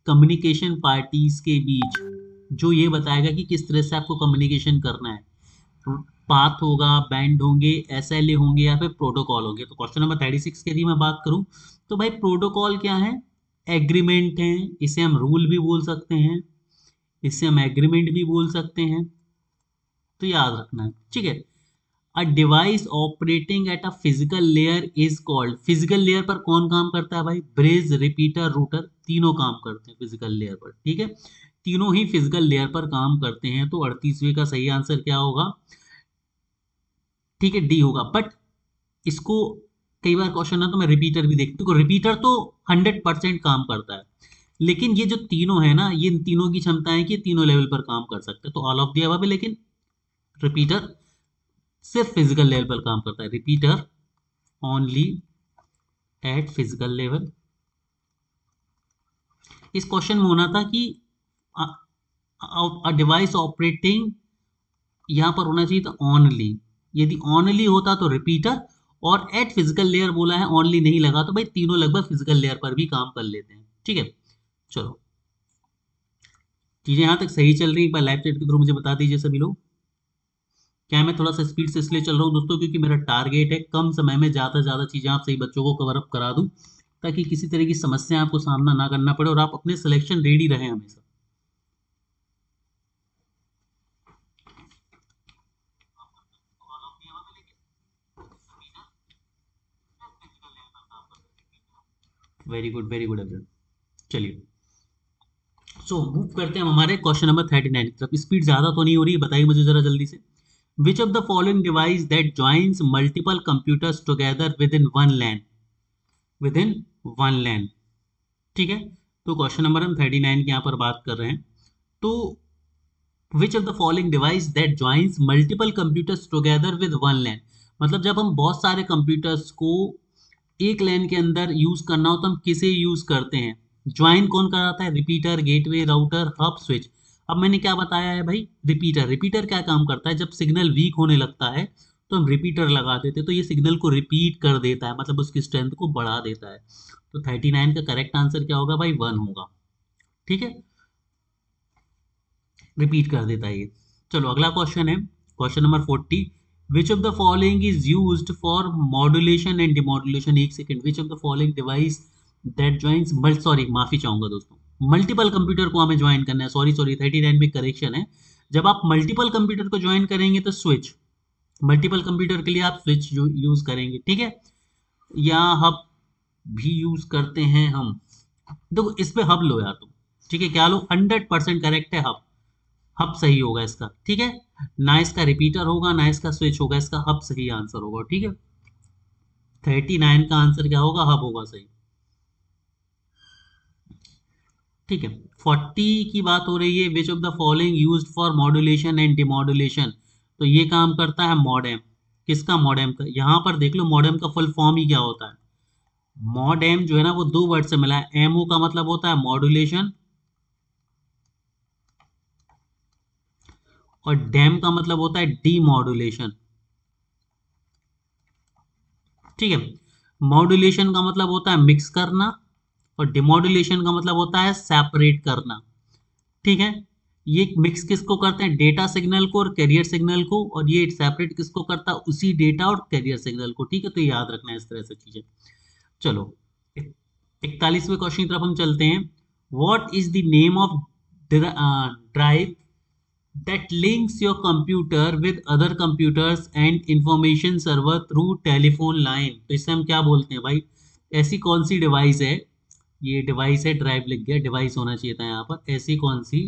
कम्युनिकेशन पार्टीज के बीच जो ये बताएगा कि किस तरह से आपको कम्युनिकेशन करना है। पाथ होगा, बैंड होंगे, एसएलए होंगे या फिर प्रोटोकॉल होंगे। तो क्वेश्चन नंबर 36 के लिए मैं बात करूं तो भाई प्रोटोकॉल क्या है, एग्रीमेंट है, इसे हम रूल भी बोल सकते हैं, इसे हम एग्रीमेंट भी बोल सकते हैं, तो याद रखना है। ठीक है, a device operating at a physical layer is called, physical layer पर कौन काम करता है भाई, ब्रिज, रिपीटर, रूटर, तीनों काम करते हैं फिजिकल लेयर पर। ठीक है, तीनों ही फिजिकल लेयर पर काम करते हैं, तो 38वें का सही आंसर क्या होगा, ठीक है डी होगा। बट इसको कई बार क्वेश्चन ना तो मैं रिपीटर भी देखती हूँ, रिपीटर तो 100% काम करता है, लेकिन ये जो तीनों है ना, ये इन तीनों की क्षमता है कि तीनों लेवल पर काम कर सकते हैं, तो ऑल ऑफ द अबव है, लेकिन रिपीटर सिर्फ फिजिकल लेवल पर काम करता है, repeater only eight physical level. इस क्वेश्चन में होना था कि डिवाइस ऑपरेटिंग, यहां पर होना चाहिए था ओनली, यदि ओनली होता तो रिपीटर, और एट फिजिकल लेयर बोला है, ओनली नहीं लगा, तो भाई तीनों लगभग फिजिकल लेयर पर भी काम कर लेते हैं। ठीक है, चलो चीजें यहां तक सही चल रही है, एक बार लाइव चैट के थ्रू मुझे बता दीजिए सभी लोग। क्या मैं थोड़ा सा स्पीड से इसलिए चल रहा हूँ दोस्तों क्योंकि मेरा टारगेट है कम समय में ज़्यादा से ज़्यादा चीज़ें आप सही बच्चों को कवर अप करा दूँ, ताकि किसी तरह की समस्या आपको सामना ना करना पड़े और आप अपने सिलेक्शन रेडी रहें हमेशा। Very good everyone. चलिए, सो मूव करते हैं हम हमारे क्वेश्चन नंबर 39 की तरफ। स्पीड ज़्यादा तो नहीं हो रही है, बताइए मुझे ज़रा जल्दी से। Which of the following device that joins multiple computers together within one LAN, within one LAN. ठीक है, तो क्वेश्चन नंबर हम 39 की यहाँ पर बात कर रहे हैं। तो which of the following device that joins multiple computers together with one LAN, मतलब जब हम बहुत सारे कंप्यूटर्स को एक लैन के अंदर यूज करना हो तो हम किसे यूज करते हैं? ज्वाइन कौन कराता है? Repeater, gateway, router, hub, switch. अब मैंने क्या बताया है भाई? रिपीटर। रिपीटर क्या काम करता है? जब सिग्नल वीक होने लगता है तो हम रिपीटर लगा देते हैं, तो ये सिग्नल को रिपीट कर देता है, मतलब उसकी स्ट्रेंथ को बढ़ा देता है। तो 39 का करेक्ट आंसर क्या होगा भाई? 1 होगा। ठीक है, रिपीट कर देता है ये। चलो अगला क्वेश्चन है, question number 40। Which of the following is used for modulation and demodulation? एक second, which of the following device that joins sorry माफी चाहूंगा दोस्तों, मल्टीपल कंप्यूटर को हमें ज्वाइन करना है। सॉरी सॉरी, 39 में करेक्शन है। जब आप मल्टीपल कंप्यूटर को ज्वाइन करेंगे तो स्विच, मल्टीपल कंप्यूटर के लिए आप स्विच यूज करेंगे, ठीक है, या हब भी यूज करते हैं हम। देखो इस पे हब लो यार तुम, ठीक है, क्या लो? 100% करेक्ट है हब। हब सही होगा इसका, ठीक है, ना इसका रिपीटर होगा ना इसका स्विच होगा, इसका हब सही आंसर होगा, ठीक है। 39 का आंसर क्या होगा? हब होगा सही, ठीक है। 40 की बात हो रही है, which of the following used for modulation and demodulation? तो ये काम करता है मॉडेम। किसका? मॉडेम का। यहां पर देख लो मॉडेम का फुल फॉर्म ही क्या होता है। मॉडेम जो है ना वो दो वर्ड से मिला है। एमओ का मतलब होता है मॉड्यूलेशन और डैम का मतलब होता है डीमॉड्यूलेशन, ठीक है। मॉड्यूलेशन का मतलब होता है मिक्स करना और डिमॉड्यूलेशन का मतलब होता है सेपरेट करना, ठीक है। ये मिक्स किसको करते हैं? डेटा सिग्नल को और कैरियर सिग्नल को, और ये सेपरेट किसको करता है? उसी डेटा और कैरियर सिग्नल को, ठीक है। तो याद रखना है इस तरह से चीजें। चलो 41वें क्वेश्चन की तरफ हम चलते हैं। What is the name of drive that links your computer with other computers and information server through telephone line? तो इसे हम क्या बोलते हैं भाई? ऐसी कौन सी डिवाइस है? ये डिवाइस है, ड्राइव लिख गया, डिवाइस होना चाहिए था यहाँ पर। ऐसी कौन सी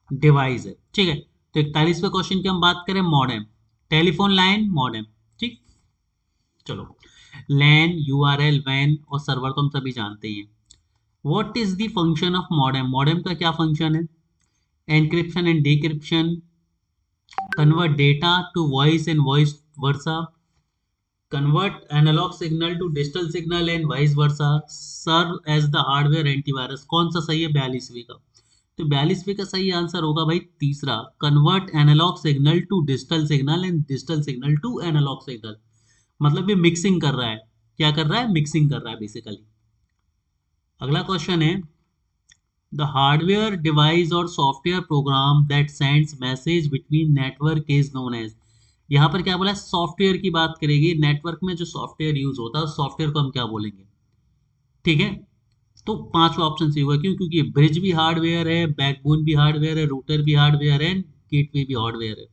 डिवाइस है, ठीक है। तो 41वें क्वेश्चन की हम बात करें, मॉडेम, टेलीफोन लाइन, मॉडेम, ठीक। चलो लैन, यूआरएल, वैन और सर्वर तो हम सभी जानते ही हैं। What is the function of modem? Modem का क्या फंक्शन है? Encryption and decryption, convert data to voice and voice versa, convert analog signal to digital signal and vice versa, serve as the hardware antivirus। कौन सा सही है? 42वीं का। तो 42वीं का सही आंसर होगा भाई तीसरा, convert analog signal to digital signal and digital signal to analog signal. मतलब ये मिक्सिंग कर रहा है। क्या कर रहा है? मिक्सिंग कर रहा है बेसिकली। अगला क्वेश्चन है, the hardware device or software program that sends message between network is known as। यहाँ पर क्या बोला है? सॉफ्टवेयर की बात करेगी। नेटवर्क में जो सॉफ्टवेयर यूज होता है सॉफ्टवेयर को हम क्या बोलेंगे, ठीक है। तो पांचवा ऑप्शन सही होगा, क्यों? क्योंकि ब्रिज भी हार्डवेयर है, बैकबोन भी हार्डवेयर है, रूटर भी हार्डवेयर है, गेटवे भी हार्डवेयर है,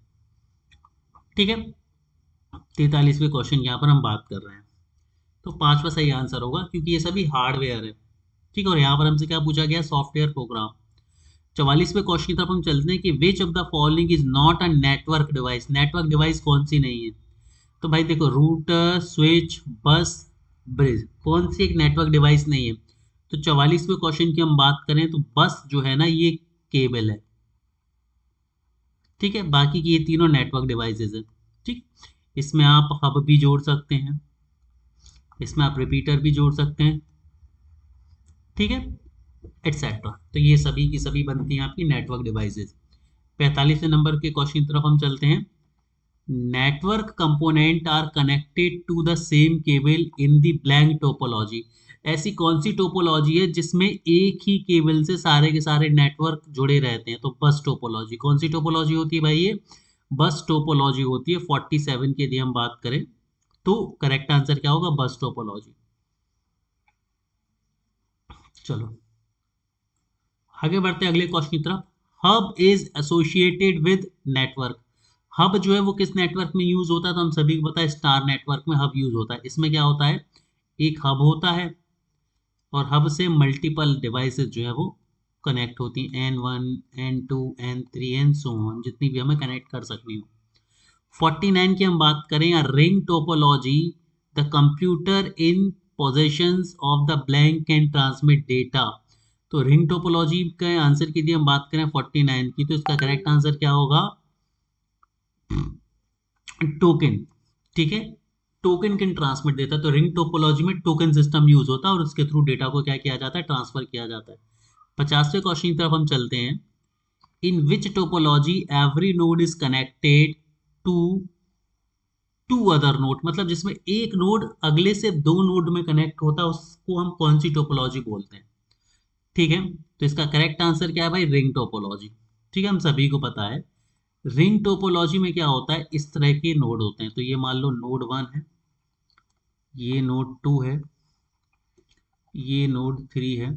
ठीक है। 43वें क्वेश्चन यहाँ पर हम बात कर रहे हैं, तो पांचवा सही आंसर होगा क्योंकि ये सभी हार्डवेयर है, ठीक है। और यहाँ पर हमसे क्या पूछा गया? Software program. 44वें क्वेश्चन की तरफ हम चलते हैं कि विच of the following is not a network device? Network device कौन सी नहीं है? तो भाई देखो, रूटर, स्विच, बस, ब्रिज, कौन सी एक नेटवर्क डिवाइस नहीं है? तो 44वें क्वेश्चन की हम बात करें तो बस जो है ना ये केबल है, ठीक है। बाकी की ये तीनों नेटवर्क डिवाइसेस है, ठीक। इसमें आप हब भी जोड़ सकते हैं, इसमें आप रिपीटर भी जोड़ सकते हैं, ठीक है, एटसेट्रा। तो ये सभी की सभी बनती हैं आपकी नेटवर्क डिवाइसेस। 45वें नंबर के क्वेश्चन की तरफ हम चलते हैं। Network component are connected to the same cable in the blank topology. ऐसी कौन सी टोपोलॉजी है जिसमें एक ही केबल से सारे के सारे नेटवर्क जुड़े रहते हैं? तो बस टोपोलॉजी। कौन सी टोपोलॉजी होती है भाई? ये बस टोपोलॉजी होती है। 47 की यदि हम बात करें तो करेक्ट आंसर क्या होगा? बस टोपोलॉजी। चलो आगे बढ़ते हैं अगले क्वेश्चन की तरफ। Hub is associated with network. Hub जो है वो किस नेटवर्क में यूज होता है? तो हम सभी को पता है स्टार नेटवर्क में हब यूज होता है। इसमें क्या होता है? एक हब होता है और हब से मल्टीपल डिवाइसेस जो है वो कनेक्ट होती हैं, N1, N2, N3 and so on, जितनी भी हमें कनेक्ट कर सकनी हो। 49 की हम बात करें, ring topology, the computer in possessions of the blank can transmit data. तो रिंग टोपोलॉजी के आंसर की यदि हम बात करें 49 की, तो इसका करेक्ट आंसर क्या होगा? टोकन। ठीक है, टोकन कैन ट्रांसमिट देता है, तो रिंग टोपोलॉजी में टोकन सिस्टम यूज होता है और उसके थ्रू डेटा को क्या किया जाता है? ट्रांसफर किया जाता है। 50वें क्वेश्चन की तरफ हम चलते हैं। In which topology every node is connected to two other node, मतलब जिसमें एक नोड अगले से दो नोड में कनेक्ट होता है, उसको हम कौन सी टोपोलॉजी बोलते हैं? ठीक है, तो इसका करेक्ट आंसर क्या है भाई? Ring topology. ठीक है, हम सभी को पता है रिंग टोपोलॉजी में क्या होता है, इस तरह के नोड होते हैं। तो ये मान लो नोड 1 है, ये नोड 2 है, ये नोड 3 है,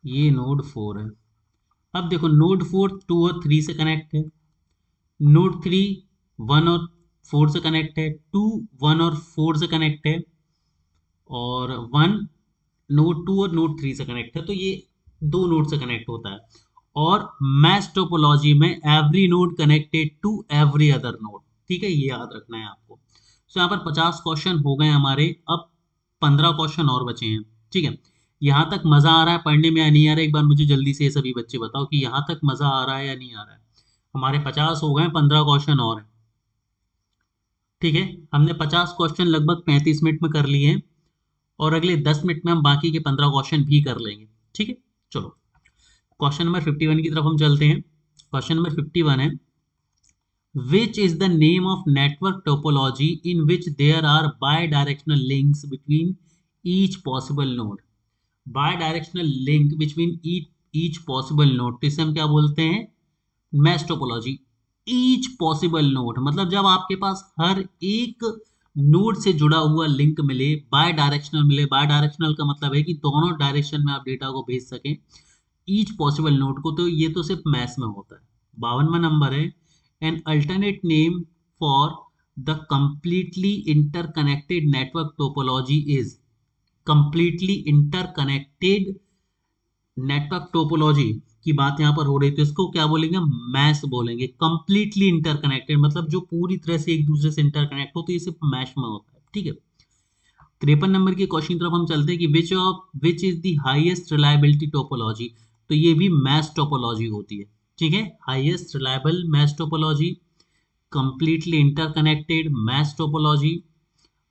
ये नोड 4 है। अब देखो नोड 4 2 और 3 से कनेक्ट है, नोड 3 1 और 4 से कनेक्ट है, 2 1 और 4 से कनेक्ट है, और 1 नोड 2 और नोड 3 से कनेक्ट है। तो ये दो नोड से कनेक्ट होता है। और मैश टोपोलॉजी में every node connected to every other node. ठीक है, ये याद रखना है आपको। तो यहाँ पर 50 क्वेश्चन हो गए हमारे, अब 15 क्वेश्चन और बचे हैं। ठीक है, यहाँ तक मजा आ रहा है पढ़ने में या नहीं आ रहा है? एक बार मुझे जल्दी से ये सभी बच्चे बताओ कि यहाँ तक मजा आ रहा है या नहीं आ रहा है। हमारे 50 हो गए, 15 क्वेश्चन और हैं। ठीक है, हमने 50 क्वेश्चन लगभग 35 मिनट में कर लिए हैं, और अगले 10 मिनट में हम बाकी के 15 क्वेश्चन भी कर लेंगे। ठीक है, चलो क्वेश्चन नंबर 51 की तरफ हम चलते हैं। क्वेश्चन नंबर 51 है, which is the name of network topology in which there are bidirectional links between each possible node? Bidirectional link between each possible node, तो इसे हम क्या बोलते हैं? Mesh topology. Each possible node मतलब जब आपके पास हर एक नोड से जुड़ा हुआ लिंक मिले, बाय डायरेक्शनल मिले। बाय डायरेक्शनल का मतलब है कि दोनों डायरेक्शन में आप डेटा को भेज सकें ईच पॉसिबल नोड को, तो ये तो सिर्फ मैथ में होता है। 52वां नंबर है, an alternate name for the completely interconnected network topology is. Completely interconnected network topology की बात यहाँ पर हो रही, तो इसको क्या बोलेंगे? मैश बोलेंगे। कंप्लीटली इंटरकनेक्टेड मतलब जो पूरी तरह से एक दूसरे से इंटरकनेक्ट हो, तो ये सिर्फ मैश में होता है। ठीक है, 53 नंबर के क्वेश्चन की तरफ हम चलते हैं कि which is the highest reliability topology. तो ये भी मैश टोपोलॉजी होती है। ठीक है, highest reliable mesh topology, completely interconnected mesh topology,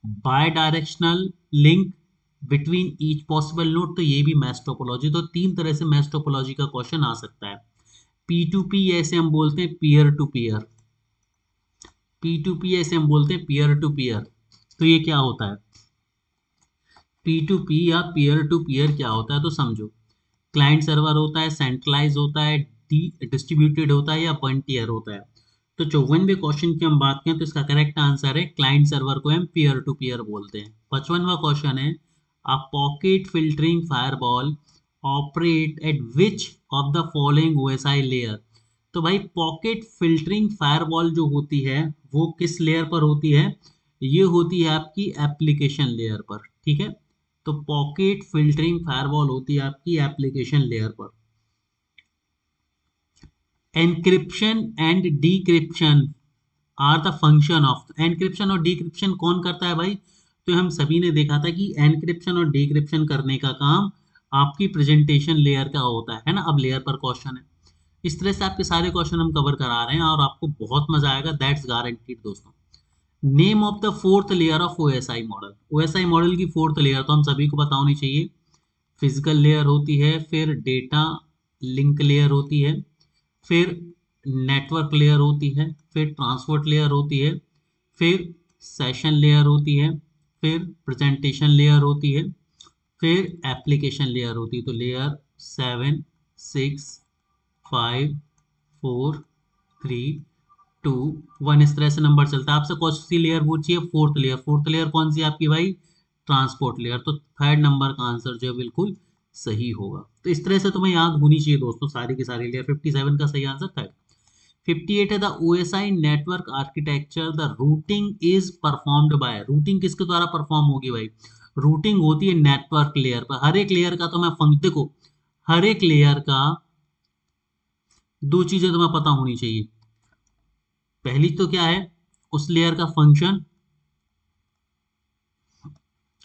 bidirectional link between each possible node, तो ये भी मैश टोपोलॉजी। तो तीन तरह से मैश टोपोलॉजी का क्वेश्चन आ सकता है। P2P ऐसे हम बोलते हैं पीयर टू पीयर, P2P ऐसे हम बोलते हैं पीयर टू पीयर। तो ये क्या होता है? P2P या पीयर टू पीयर क्या होता है तो समझो। क्लाइंट सर्वर होता है, सेंट्रलाइज होता है, डिस्ट्रीब्यूटेड होता है, या वन टीयर होता है। तो 54वें क्वेश्चन की हम बात करें तो इसका करेक्ट आंसर है क्लाइंट सर्वर को हम पीयर टू पीयर बोलते हैं। 55वां क्वेश्चन है, a pocket filtering firewall operate at which of the following OSI layer. तो भाई पॉकेट फिल्टरिंग फायरवॉल जो होती है वो किस लेयर पर होती है? ये होती है आपकी एप्लीकेशन लेयर पर। ठीक है, तो पॉकेट फिल्टरिंग फायरवॉल होती है आपकी एप्लीकेशन लेयर पर। Encryption and decryption are the function of. Encryption और डिक्रिप्शन कौन करता है भाई? तो हम सभी ने देखा था कि एनक्रिप्शन और डिक्रिप्शन करने का काम आपकी प्रेजेंटेशन लेयर का होता है ना। अब लेयर पर क्वेश्चन है। इस तरह से आपके सारे क्वेश्चन हम कवर करा रहे हैं और आपको बहुत मजा आएगा, दैट्स गारंटीड दोस्तों। Name of the fourth layer of OSI model. OSI model की फोर्थ लेयर तो हम सभी को पता होनी चाहिए, फिजिकल लेयर होती है, फिर डेटा लिंक लेयर होती है, फिर नेटवर्क लेयर होती है, फिर ट्रांसपोर्ट लेयर होती है, फिर सेशन लेयर होती है, फिर प्रेजेंटेशन लेयर होती है, फिर एप्लीकेशन लेयर होती है। तो लेयर 7 6 5 4 3 2 1 इस तरह से नंबर चलता है। आपसे कौन सी लेयर पूछी है? Fourth layer. फोर्थ लेयर कौन सी आपकी भाई? Transport layer. तो थर्ड नंबर का आंसर जो है बिल्कुल सही होगा। तो इस तरह से तुम्हें याद होनी चाहिए दोस्तों सारी की सारी लेयर। 57 का सही आंसर थर्ड। 58 है, the OSI network architecture the routing is performed by. Routing किसके द्वारा परफॉर्म होगी भाई? रूटिंग होती है नेटवर्क लेयर पर। हर एक लेयर का तो मैं देखो, हर एक लेयर का दो चीजें तुम्हें पता होनी चाहिए। पहली तो क्या है? उस लेयर का फंक्शन,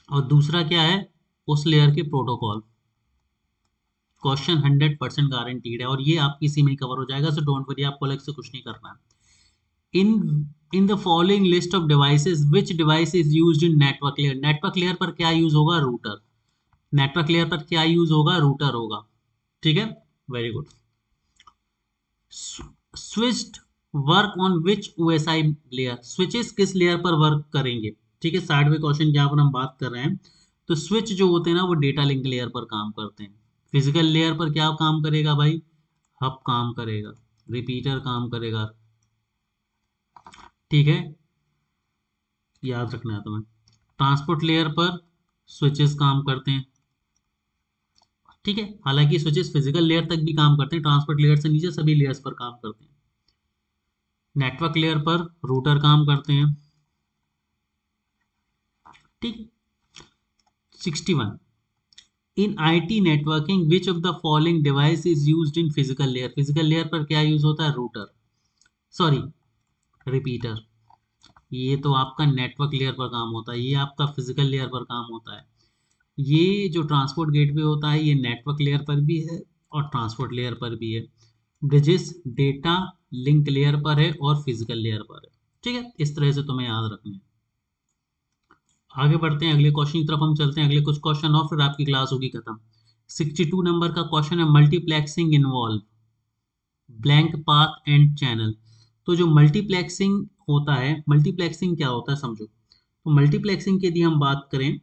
और दूसरा क्या है? उस लेयर के प्रोटोकॉल। क्वेश्चन 100% गारंटीड है और ये आपकी इसी में कवर हो जाएगा, सो डोंट वरी, आपको अलग से कुछ नहीं करना है। In the following list of devices which device is used in network layer, network layer पर क्या यूज होगा, रूटर, नेटवर्क लेयर पर क्या यूज होगा, रूटर होगा, ठीक है, very good. Switched work on which OSI layer, switches किस लेयर पर वर्क करेंगे, ठीक है, 60वें क्वेश्चन के यहाँ पर हम बात कर रहे हैं। तो स्विच जो होते हैं ना वो डेटा लिंक लेयर पर काम करते हैं, फिजिकल लेयर पर क्या काम करेगा भाई, हब काम करेगा, रिपीटर काम करेगा, ठीक है, याद रखना है तुम्हें। ट्रांसपोर्ट लेयर पर स्विचेस काम करते हैं, ठीक है, हालांकि स्विचेस फिजिकल लेयर तक भी काम करते हैं, ट्रांसपोर्ट लेयर से नीचे सभी लेयर्स पर काम करते हैं। नेटवर्क लेयर पर रूटर काम करते हैं, ठीक। 61 in IT networking which of the following device is used in physical layer, physical layer पर क्या यूज होता है, रूटर, सॉरी रिपीटर, ये तो आपका नेटवर्क लेयर पर काम होता है, ये आपका फिजिकल लेयर पर काम होता है। ये जो ट्रांसपोर्ट गेटवे होता है ये नेटवर्क लेयर पर भी है और ट्रांसपोर्ट लेयर पर भी है। ब्रिजेस डेटा लिंक लेयर पर है और फिजिकल लेयर पर है, ठीक है, इस तरह से तुम्हें याद रखना है। आगे बढ़ते हैं, अगले क्वेश्चन की तरफ हम चलते हैं, अगले कुछ क्वेश्चन और फिर आपकी क्लास होगी खत्म। 62 नंबर का क्वेश्चन है, multiplexing involve blank path and channel. तो जो मल्टीप्लेक्सिंग होता है, मल्टीप्लेक्सिंग क्या होता है समझो। तो मल्टीप्लेक्सिंग की यदि हम बात करें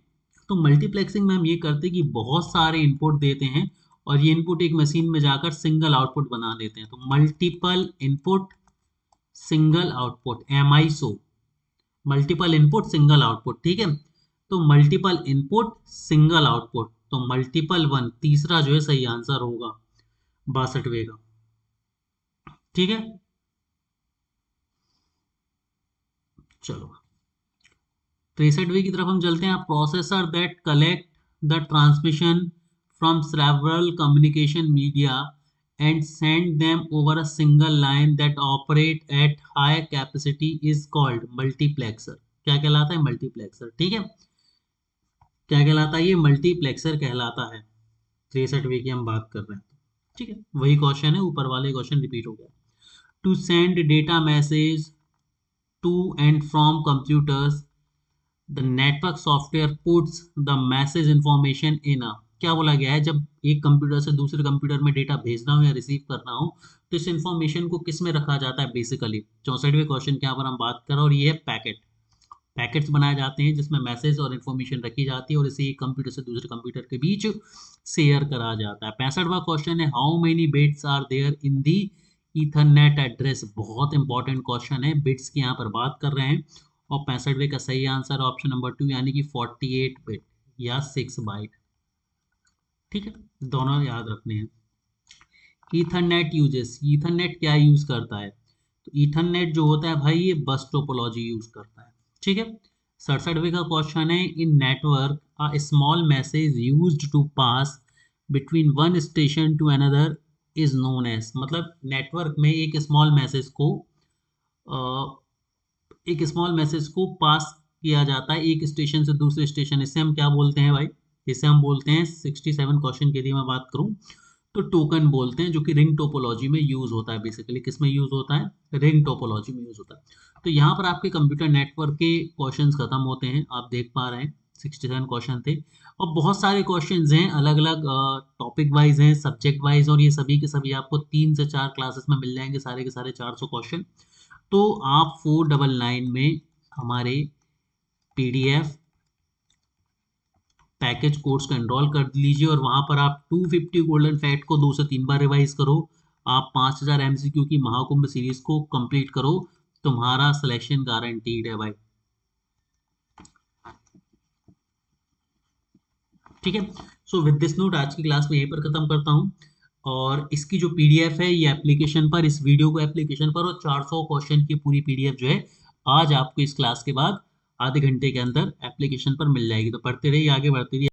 तो मल्टीप्लेक्सिंग में हम ये करते हैं कि बहुत सारे इनपुट देते हैं और ये इनपुट एक मशीन में जाकर सिंगल आउटपुट बना देते हैं। तो multiple input single output, MISO, multiple input single output, ठीक है। तो मल्टीपल इनपुट सिंगल आउटपुट, तो मल्टीपल वन तीसरा जो है सही आंसर होगा 62वें का, ठीक है। चलो 63वीं की तरफ हम चलते हैं, processor that collect the transmission from several communication media and send them over a single line that operate at high capacity is called multiplexer. क्या कहलाता है, मल्टीप्लेक्सर, ठीक है, क्या कहलाता है, ये मल्टीप्लेक्सर कहलाता है। 63वीं की हम बात कर रहे हैं, ठीक है, वही क्वेश्चन है, ऊपर वाले क्वेश्चन रिपीट हो गया। To send data message to and from computers the network software puts the message information in a, क्या बोला गया है, जब एक कंप्यूटर से दूसरे कंप्यूटर में डेटा भेजना हो या रिसीव करना हो तो इस इंफॉर्मेशन को किस में रखा जाता है, बेसिकली 64वें क्वेश्चन के यहाँ पर हम बात कर रहे हैं और ये है पैकेट, पैकेट्स बनाए जाते हैं जिसमें मैसेज और इन्फॉर्मेशन रखी जाती है और इसे एक कंप्यूटर से दूसरे कंप्यूटर के बीच शेयर करा जाता है। 65वां क्वेश्चन है, how many bits are there in the ethernet address, बहुत इंपॉर्टेंट क्वेश्चन है, बिट्स की यहाँ पर बात कर रहे हैं और 65वें का सही आंसर ऑप्शन नंबर 2 यानी कि 48 बिट या 6 बाइट, ठीक है, दोनों याद रखने हैं। ईथरनेट यूजेस, ईथरनेट क्या यूज करता है, तो ईथरनेट जो होता है भाई ये बस टोपोलॉजी यूज करता है, ठीक है। 67वें का क्वेश्चन है, in network a small message used to pass between one station to another is known as, मतलब नेटवर्क में एक स्मॉल मैसेज को पास किया जाता है एक स्टेशन से दूसरे स्टेशन, इसे हम क्या बोलते हैं भाई, इसे हम बोलते हैं 67 क्वेश्चन के लिए मैं बात करूं तो टोकन बोलते हैं, जो कि रिंग टोपोलॉजी में यूज होता है, बेसिकली किस में यूज होता है, रिंग टोपोलॉजी में यूज होता है। तो यहाँ पर आपके कंप्यूटर नेटवर्क के क्वेश्चंस खत्म होते हैं, आप देख पा रहे हैं 67 क्वेश्चन थे और बहुत सारे क्वेश्चंस हैं, अलग अलग टॉपिक वाइज हैं, सब्जेक्ट वाइज, और ये सभी के सभी आपको 3 से 4 क्लासेस में मिल जाएंगे, सारे के सारे 400 क्वेश्चन। तो आप 499 में हमारे PDF पैकेज कोर्स को एनरोल कर लीजिए और वहां पर आप 250 गोल्डन फैक्ट को 2 से 3 बार रिवाइज करो, आप 5000 MCQ की महाकुंभ सीरीज को कंप्लीट करो, तुम्हारा सिलेक्शन गारंटीड है भाई, ठीक है। सो विद दिस नोट आज की क्लास में यहीं पर खत्म करता हूं और इसकी जो PDF है ये एप्लीकेशन पर, इस वीडियो को एप्लीकेशन पर और 400 क्वेश्चन की पूरी PDF जो है आज आपको इस क्लास के बाद आधे घंटे के अंदर एप्लीकेशन पर मिल जाएगी। तो पढ़ते रहिए, आगे बढ़ते रहिए।